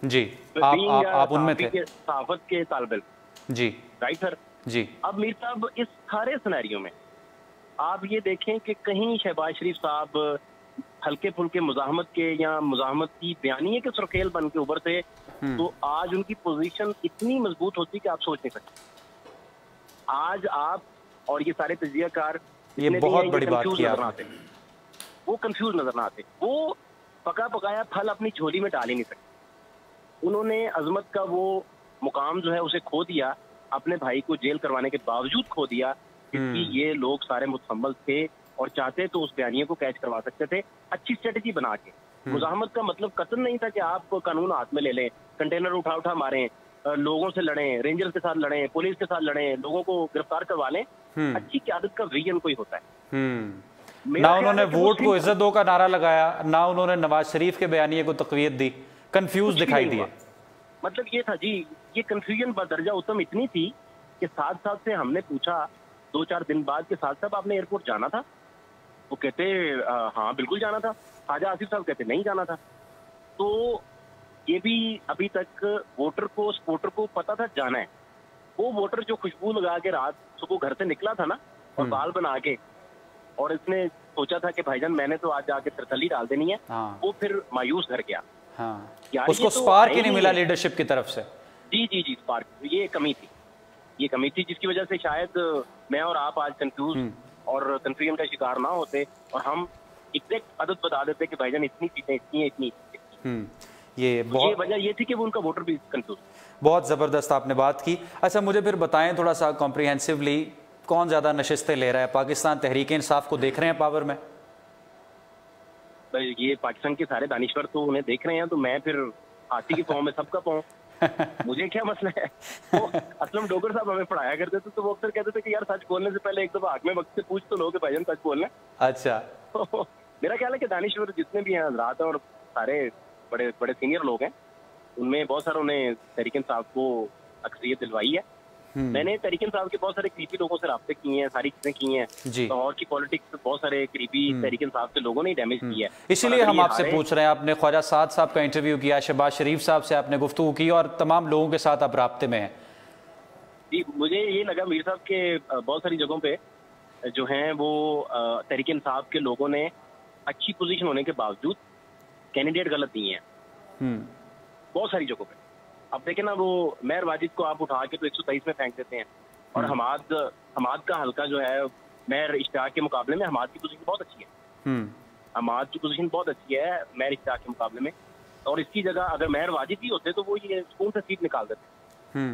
जी, आप उनमें थे, सहाफत के तालिब इल्म। जी, राइट सर जी। अब मीर साहब, इस सारे सिनेरियो में आप ये देखें कि कहीं शहबाज शरीफ साहब हल्के फुल्के मुजाहमत के या मुजाहमत की बयानिए के सुर्खेल बन के उभरते तो आज उनकी पोजीशन इतनी मजबूत होती कि आप सोच नहीं सकते। आज आप और ये सारे तजियाकार, ये बहुत बड़ी बात की आपने, वो कंफ्यूज नजर ना आते, वो पका पकाया फल अपनी झोली में डाल ही नहीं सकते। उन्होंने अजमत का वो मुकाम जो है उसे खो दिया, अपने भाई को जेल करवाने के बावजूद खो दिया, क्योंकि ये लोग सारे मुतहम्मल थे और चाहते तो उस बयानिए को कैच करवा सकते थे अच्छी स्ट्रेटेजी बना के। मुजाहमत का मतलब कतल नहीं था कि आप कानून हाथ में ले लें, कंटेनर उठा उठा मारें, लोगों से लड़ें, रेंजर्स के साथ लड़ें, पुलिस के साथ लड़ें, लोगों को गिरफ्तार करवा लें। अच्छी क़यादत का विजन कोई होता है। ना उन्होंने वोट को इज्जत दो का नारा लगाया, ना उन्होंने नवाज शरीफ के बयानिए को तकवीयत दी, कंफ्यूज दिखाई दिए। मतलब ये था जी, ये कंफ्यूजन बदर्जा उत्तम इतनी थी कि साथ साथ से हमने पूछा 2-4 दिन बाद के साथ साहब आपने एयरपोर्ट जाना था? वो कहते हाँ बिल्कुल जाना था। ख्वाजा आसिफ साहब कहते नहीं जाना था। तो ये भी अभी तक वोटर को, सपोर्टर को पता था जाना है। वो वोटर जो खुशबू लगा के रात सुबह घर से निकला था ना और बाल बना के, और इसने सोचा था कि भाईजान मैंने तो आज जाके तरथली डाल देनी है, वो फिर मायूस घर गया। उसको स्पार्क ही नहीं मिला लीडरशिप की तरफ से। जी जी जी, स्पार्क, ये कमी थी, ये कमी थी जिसकी वजह से शायद मैं और आप आज कंफ्यूज और कंफ्यूजन का शिकार ना होते और हम एग्जैक्ट आदत बता देते कि भाईजान इतनी चीजें इतनी है, इतनी। ये वजह ये थी कि वो उनका वोटर भी कंफ्यूज। बहुत जबरदस्त आपने बात की। अच्छा, मुझे फिर बताएं थोड़ा सा कॉम्प्रिहेंसिवली, कौन ज्यादा नशिस्तें ले रहा है? पाकिस्तान तहरीक इंसाफ को देख रहे हैं पावर में? ये पाकिस्तान के सारे दानिश्वर तो उन्हें देख रहे हैं, तो मैं फिर हाथी की पाँव में सबका पाँव, मुझे क्या मसला है? तो असलम डोगर साहब हमें पढ़ाया करते थे, तो वो अक्सर कहते थे कि यार सच बोलने से पहले एक दफा आग में वक्त से पूछ तो लो कि भाईजान सच बोलना। अच्छा। तो मेरा ख्याल है कि दानिश्वर जितने भी हैं हजरात और सारे बड़े बड़े सीनियर लोग हैं, उनमें बहुत सारों ने तहरीक इंसाफ को अक्सरियत दिलवाई है। मैंने तहरीक इंसाफ के बहुत सारे करीबी लोगों से राब्ते किए हैं, सारी चीजें की हैं। लाहौर की पॉलिटिक्स बहुत सारे करीबी तहरीक इंसाफ के लोगों ने डैमेज की है। इसीलिए हम आपसे पूछ रहे हैं, आपने ख्वाजा साद साहब का इंटरव्यू किया, शहबाज शरीफ साहब से आपने गुफ्तगू की और तमाम लोगों के साथ आप राब्ते में हैं। जी, मुझे ये लगा मीर साहब के बहुत सारी जगहों पे जो हैं वो तहरीक इंसाफ के लोगों ने अच्छी पोजीशन होने के बावजूद कैंडिडेट गलत दिए हैं बहुत सारी जगहों पे। अब देखें ना, वो मेहर वाजिद को आप उठा के तो 123 में फेंक देते हैं, और हमाद का हल्का जो है मेहर इश्तियाक के मुकाबले में हमाद की पोजीशन बहुत अच्छी है। हमाद की पोजीशन बहुत अच्छी है मेहर इश्तियाक के मुकाबले में, और इसकी जगह अगर मेहर वाजिद ही होते तो वो ये सुकून से सीट निकाल देते।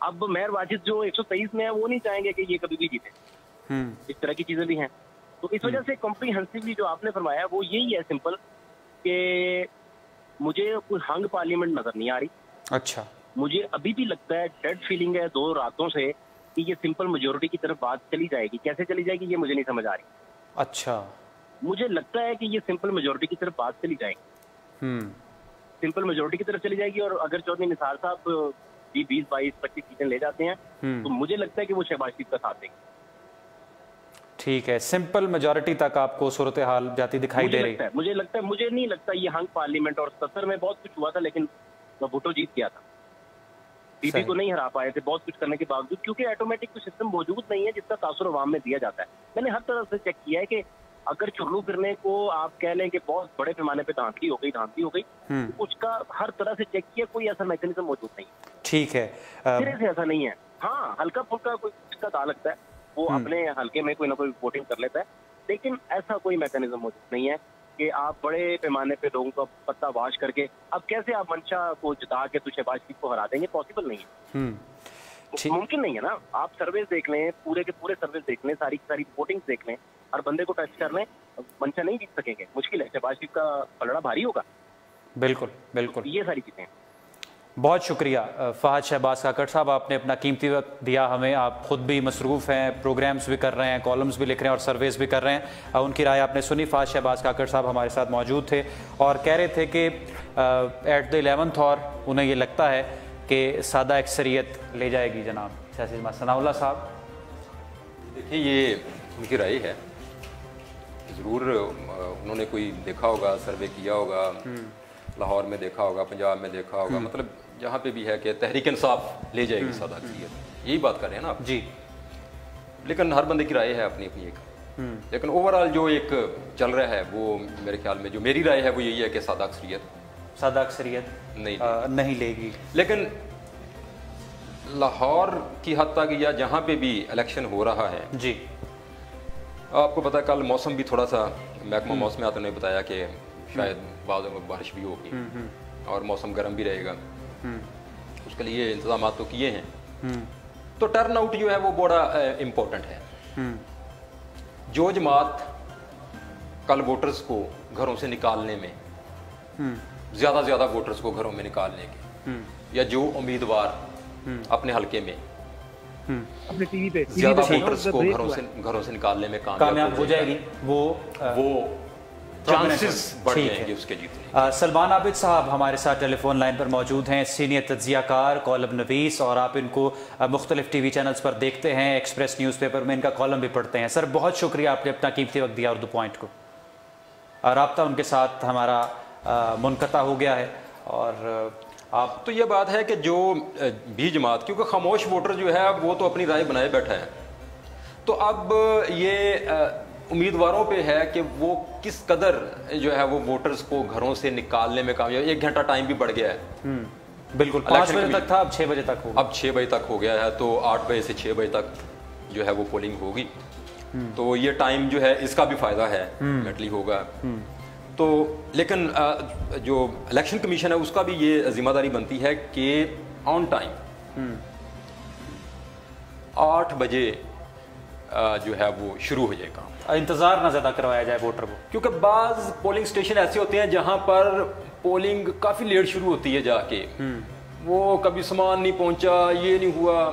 अब मेयर वाजिद जो 123 में है वो नहीं चाहेंगे कि ये कभी भी जीते, इस तरह की चीजें भी हैं। तो इस वजह से कॉम्प्रीहेंसिवली जो आपने फरमाया वो यही है सिंपल, कि मुझे कोई हंग पार्लियामेंट नजर नहीं आ रही। अच्छा, मुझे अभी भी लगता है, डेड फीलिंग है 2 रातों से, कि ये सिंपल मेजोरिटी की तरफ बात चली जाएगी। कैसे चली जाएगी ये मुझे नहीं समझ आ रही। अच्छा, मुझे लगता है कि ये सिंपल मेजोरिटी की तरफ बात चली जाएगी, सिंपल मेजोरिटी की तरफ चली जाएगी। और अगर चौधरी निसार साहब 20, 22, 25 सीटें ले जाते हैं तो मुझे लगता है कि वो शहबाज शरीफ का साथ देंगे। ठीक है, सिंपल मेजोरिटी तक आपको सूरत हाल जाती दिखाई दे रही है? मुझे नहीं लगता ये हंग पार्लियामेंट। और 70 में बहुत कुछ हुआ था, लेकिन भुट्टो जीत गया था, बीबी को नहीं हरा पाए थे बहुत कुछ करने के बावजूद, क्योंकि ऑटोमेटिक कोई सिस्टम मौजूद नहीं है जिसका तासुर अवाम में दिया जाता है। मैंने हर तरह से चेक किया है कि अगर चुल्लू फिरने को आप कह लें कि बहुत बड़े पैमाने पे धांधली हो गई तो उसका हर तरह से चेक किया, कोई ऐसा मैकेनिज्म मौजूद नहीं। ठीक है, सिरे से ऐसा नहीं है। हाँ, हल्का फुल्का कोई इसका दा लगता है, वो अपने हल्के में कोई ना कोई वोटिंग कर लेता है, लेकिन ऐसा कोई मैकेनिज्म मौजूद नहीं है कि आप बड़े पैमाने पे लोगों का पत्ता वाश करके अब कैसे आप मंशा को जिता के शहबाज शरीफ को हरा देंगे। पॉसिबल नहीं है, मुमकिन नहीं है ना। आप सर्वेस देख लें, पूरे के पूरे सर्वेस देख लें, सारी सारी वोटिंग देख लें, हर बंदे को टच कर लें, मंशा नहीं जीत सकेंगे, मुश्किल है। शहबाज शरीफ का पलड़ा भारी होगा। बिल्कुल बिल्कुल, ये सारी चीजें। बहुत शुक्रिया फहद शहबाज काकड़ साहब, आपने अपना कीमती वक्त दिया हमें। आप खुद भी मसरूफ़ हैं, प्रोग्राम्स भी कर रहे हैं, कॉलम्स भी लिख रहे हैं और सर्वेस भी कर रहे हैं। उनकी राय आपने सुनी। फहद शहबाज काकड़ साहब हमारे साथ मौजूद थे और कह रहे थे कि एट द 11th और उन्हें ये लगता है कि सादा अक्सरियत ले जाएगी जनाब सियासी जमात। सनाउल्लाह साहब, देखिए ये उनकी राय है, ज़रूर उन्होंने कोई देखा होगा, सर्वे किया होगा, लाहौर में देखा होगा, पंजाब में देखा होगा, मतलब जहाँ पे भी है कि तहरीक इंसाफ ले जाएगी सादा अक्सरियत, यही बात कर रहे हैं ना आप जी। लेकिन हर बंदे की राय है अपनी अपनी एक। लेकिन ओवरऑल जो एक चल रहा है वो मेरे ख्याल में, जो मेरी राय है वो यही है कि सादा अक्सरियत नहीं लेगी। लेकिन लाहौर की हद तक या जहाँ पे भी इलेक्शन हो रहा है जी, आपको पता है कल मौसम भी थोड़ा सा, महकमा मौसमियात ने बताया कि शायद बाद में बारिश भी होगी और मौसम गर्म भी रहेगा, उसके लिए इंतजाम तो किए हैं। तो टर्न आउट जो है वो बड़ा इम्पोर्टेंट है। जो जमात कल वोटर्स को घरों से निकालने में, ज़्यादा से ज़्यादा वोटर्स को घरों में निकालने के, या जो उम्मीदवार अपने हल्के में अपने टीवी पे ज़्यादा वोटर्स को घरों से निकालने में कामयाब हो जाएगी, वो चांसेस बढ़ जाएंगे उसके जीतने। सलमान आबिद साहब हमारे साथ टेलीफोन लाइन पर मौजूद हैं, सीनियर तज्जियाकार, कॉलम नवीस, और आप इनको मुख्तलिफ टीवी चैनल्स पर देखते हैं, एक्सप्रेस न्यूज़पेपर में इनका कॉलम भी पढ़ते हैं। सर, बहुत शुक्रिया, आपने अपना कीमती वक्त दिया उर्दू पॉइंट को। राब्ता उनके साथ हमारा मुनक़ता हो गया है। और आप तो ये बात है कि जो भी जमात, क्योंकि खामोश वोटर जो है वो तो अपनी राय बनाए बैठा है, तो अब ये उम्मीदवारों पे है कि वो किस कदर जो है वो वोटर्स को घरों से निकालने में कामयाब। 1 घंटा टाइम भी बढ़ गया है। बिल्कुल, 5 बजे तक था, अब 6 बजे तक होगा। अब 6 बजे तक हो गया है, तो 8 बजे से 6 बजे तक जो है वो पोलिंग होगी। तो ये टाइम जो है इसका भी फायदा है, मेटली होगा। तो लेकिन जो इलेक्शन कमीशन है उसका भी ये जिम्मेदारी बनती है कि ऑन टाइम 8 बजे जो है वो शुरू हो जाए काम, इंतजार ना ज्यादा करवाया जाए वोटर को, क्योंकि बाज पोलिंग स्टेशन ऐसे होते हैं जहां पर पोलिंग काफी लेट शुरू होती है जाके, वो कभी सामान नहीं पहुंचा, ये नहीं हुआ,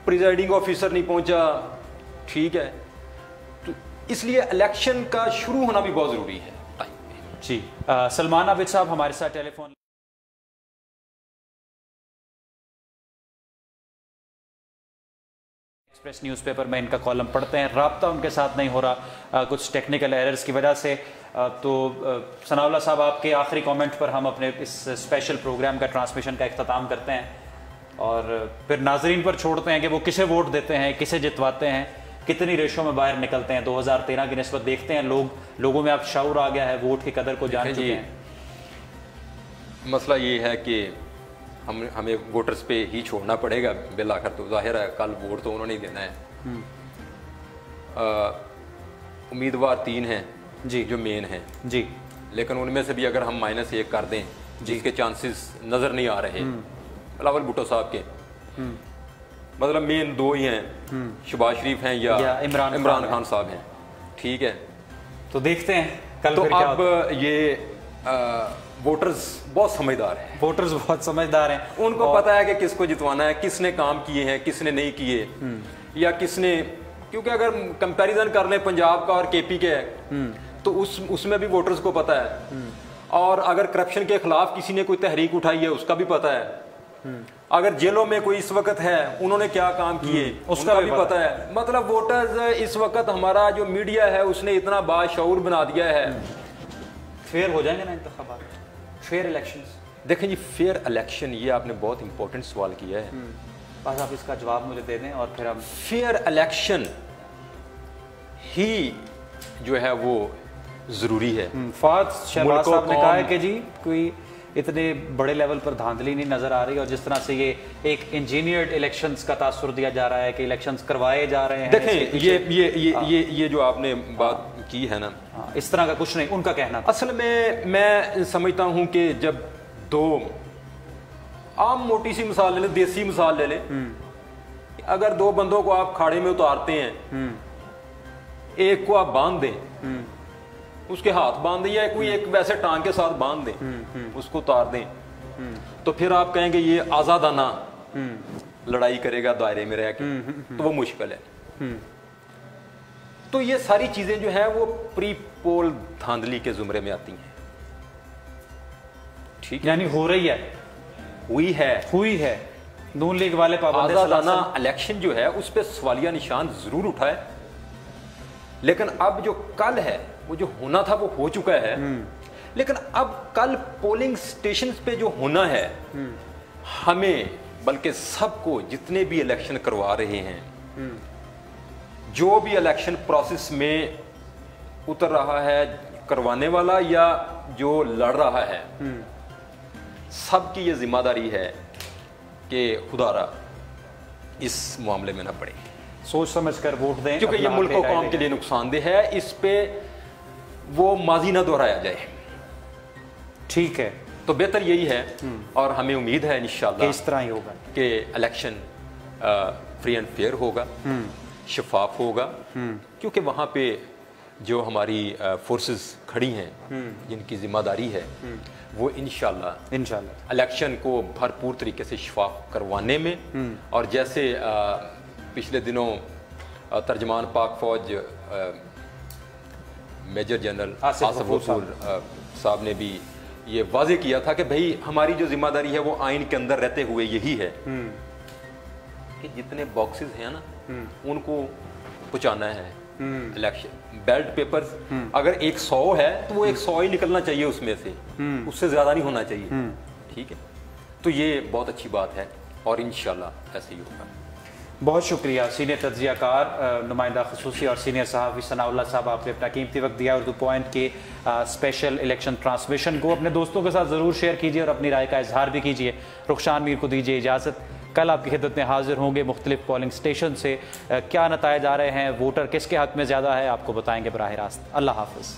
प्रिजाइडिंग ऑफिसर नहीं पहुंचा, ठीक है। तो इसलिए इलेक्शन का शुरू होना भी बहुत जरूरी है टाइम पे। जी, सलमान आबिद साहब हमारे साथ टेलीफोन एक्सप्रेस न्यूज़पेपर में इनका कॉलम पढ़ते हैं। राब्ता उनके साथ नहीं हो रहा कुछ टेक्निकल एरर्स की वजह से। तो सनाउल्लाह साहब, आपके आखिरी कमेंट पर हम अपने इस स्पेशल प्रोग्राम का ट्रांसमिशन का इख्तिताम करते हैं और फिर नाजरीन पर छोड़ते हैं कि वो किसे वोट देते हैं, किसे जितवाते हैं, कितनी रेशो में बाहर निकलते हैं। 2013 की निस्बत देखते हैं, लोगों में अब शऊर आ गया है, वोट की कदर को जान चुके हैं। मसला ये है कि हमें वोटर्स पे ही छोड़ना पड़ेगा बिल आखिर। तो जाहिर है कल वोट तो उन्होंने ही देना है। उम्मीदवार 3 हैं जी जो मेन हैं जी, लेकिन उनमें से भी अगर हम -1 कर दें जिसके चांसेस नज़र नहीं आ रहे, बिलावल भुट्टो साहब के, मतलब मेन दो ही हैं, शहबाज शरीफ हैं या इमरान खान साहब हैं, ठीक है। तो देखते हैं कल तो फिर क्या अब ये वोटर्स बहुत समझदार हैं, वोटर्स बहुत समझदार हैं, उनको पता है कि किसको जितवाना है, किसने काम किए हैं, किसने नहीं किए, या किसने, क्योंकि अगर कंपैरिजन कर लें पंजाब का और केपी के तो उसमें भी वोटर्स को पता है, और अगर करप्शन के खिलाफ किसी ने कोई तहरीक उठाई है उसका भी पता है, अगर जेलों में कोई इस वक्त है उन्होंने क्या काम किए उसका भी पता है। मतलब वोटर्स इस वक्त, हमारा जो मीडिया है उसने इतना बाशऊर बना दिया है। फेयर हो जाएंगे ना इंतखाबात, फेयर इलेक्शंस? देखें जी, फेयर इलेक्शन, ये आपने बहुत इंपॉर्टेंट सवाल किया है, बस आप इसका जवाब मुझे दे दें और फिर हम। फेयर इलेक्शन ही जो है वो जरूरी है। फाद शहबाज साहब ने कहा है कि जी कोई इतने बड़े लेवल पर धांधली नहीं नजर आ रही, और जिस तरह से ये एक इंजीनियर्ड इलेक्शंस का तासुर दिया जा रहा है कि इलेक्शंस करवाए जा रहे हैं। देखें ये जो आपने बात की है ना, इस तरह का कुछ नहीं उनका कहना था। असल में मैं समझता हूं कि जब दो आम मोटी सी मिसाल ले लें, देसी मिसाल ले लें, अगर दो बंदों को आप खाड़े में उतारते हैं, एक को आप बांध दें, उसके हाथ बांध दें, या कोई एक वैसे टांग के साथ बांध दें, उसको उतार दें, तो फिर आप कहेंगे ये आजादाना लड़ाई करेगा दायरे में रह के, तो वो मुश्किल है। तो ये सारी चीजें जो है वो प्री पोल धांधली के जुमरे में आती हैं, ठीक है। यानी हो रही है, हुई है। नून लीग वाले पाबंद आजादाना इलेक्शन जो है उस पर सवालिया निशान जरूर उठाए, लेकिन अब जो कल है वो जो होना था वो हो चुका है। लेकिन अब कल पोलिंग स्टेशन पे जो होना है, हमें बल्कि सबको, जितने भी इलेक्शन करवा रहे हैं, जो भी इलेक्शन प्रोसेस में उतर रहा है, करवाने वाला या जो लड़ रहा है, सबकी ये जिम्मेदारी है कि खुदारा इस मामले में ना पड़े, सोच समझ कर वोट दें, क्योंकि ये मुल्क और कौम के लिए नुकसानदेह है, इस पे वो माजी ना दोहराया जाए। ठीक है, तो बेहतर यही है, और हमें उम्मीद है इंशाल्लाह इस तरह ही होगा कि इलेक्शन फ्री एंड फेयर होगा, शफाफ होगा, क्योंकि वहाँ पे जो हमारी फोर्सेस खड़ी हैं, जिनकी जिम्मेदारी है, वो इंशाल्लाह इलेक्शन को भरपूर तरीके से शफाफ करवाने में, और जैसे पिछले दिनों तर्जमान पाक फौज मेजर जनरल आसिफ गफूर साहब ने भी ये वाजे किया था कि भाई हमारी जो जिम्मेदारी है वो आइन के अंदर रहते हुए यही है कि जितने बॉक्सेस हैं ना उनको पहुंचाना है। इलेक्शन बैलेट पेपर्स अगर 100 है तो वो 100 ही निकलना चाहिए उसमें से, उससे ज्यादा नहीं होना चाहिए, ठीक है। तो ये बहुत अच्छी बात है, और इंशाल्लाह ऐसे ही होगा। बहुत शुक्रिया सीनियर तज्जियाकार, नुमाइंदा खसूसी और सीनियर सहाफ़ी सनाउल्लाह साहब, आपने अपना कीमती वक्त दिया उर्दू पॉइंट के स्पेशल इलेक्शन ट्रांसमिशन को। अपने दोस्तों के साथ ज़रूर शेयर कीजिए और अपनी राय का इजहार भी कीजिए। रुखशान मीर को दीजिए इजाज़त, कल आपकी खिदमत में हाजिर होंगे मुख्तलिफ पोलिंग स्टेशन से क्या नताइज आ रहे हैं, वोटर किसके हक में ज़्यादा है, आपको बताएंगे बराह रास्त। अल्लाह हाफ़िज़।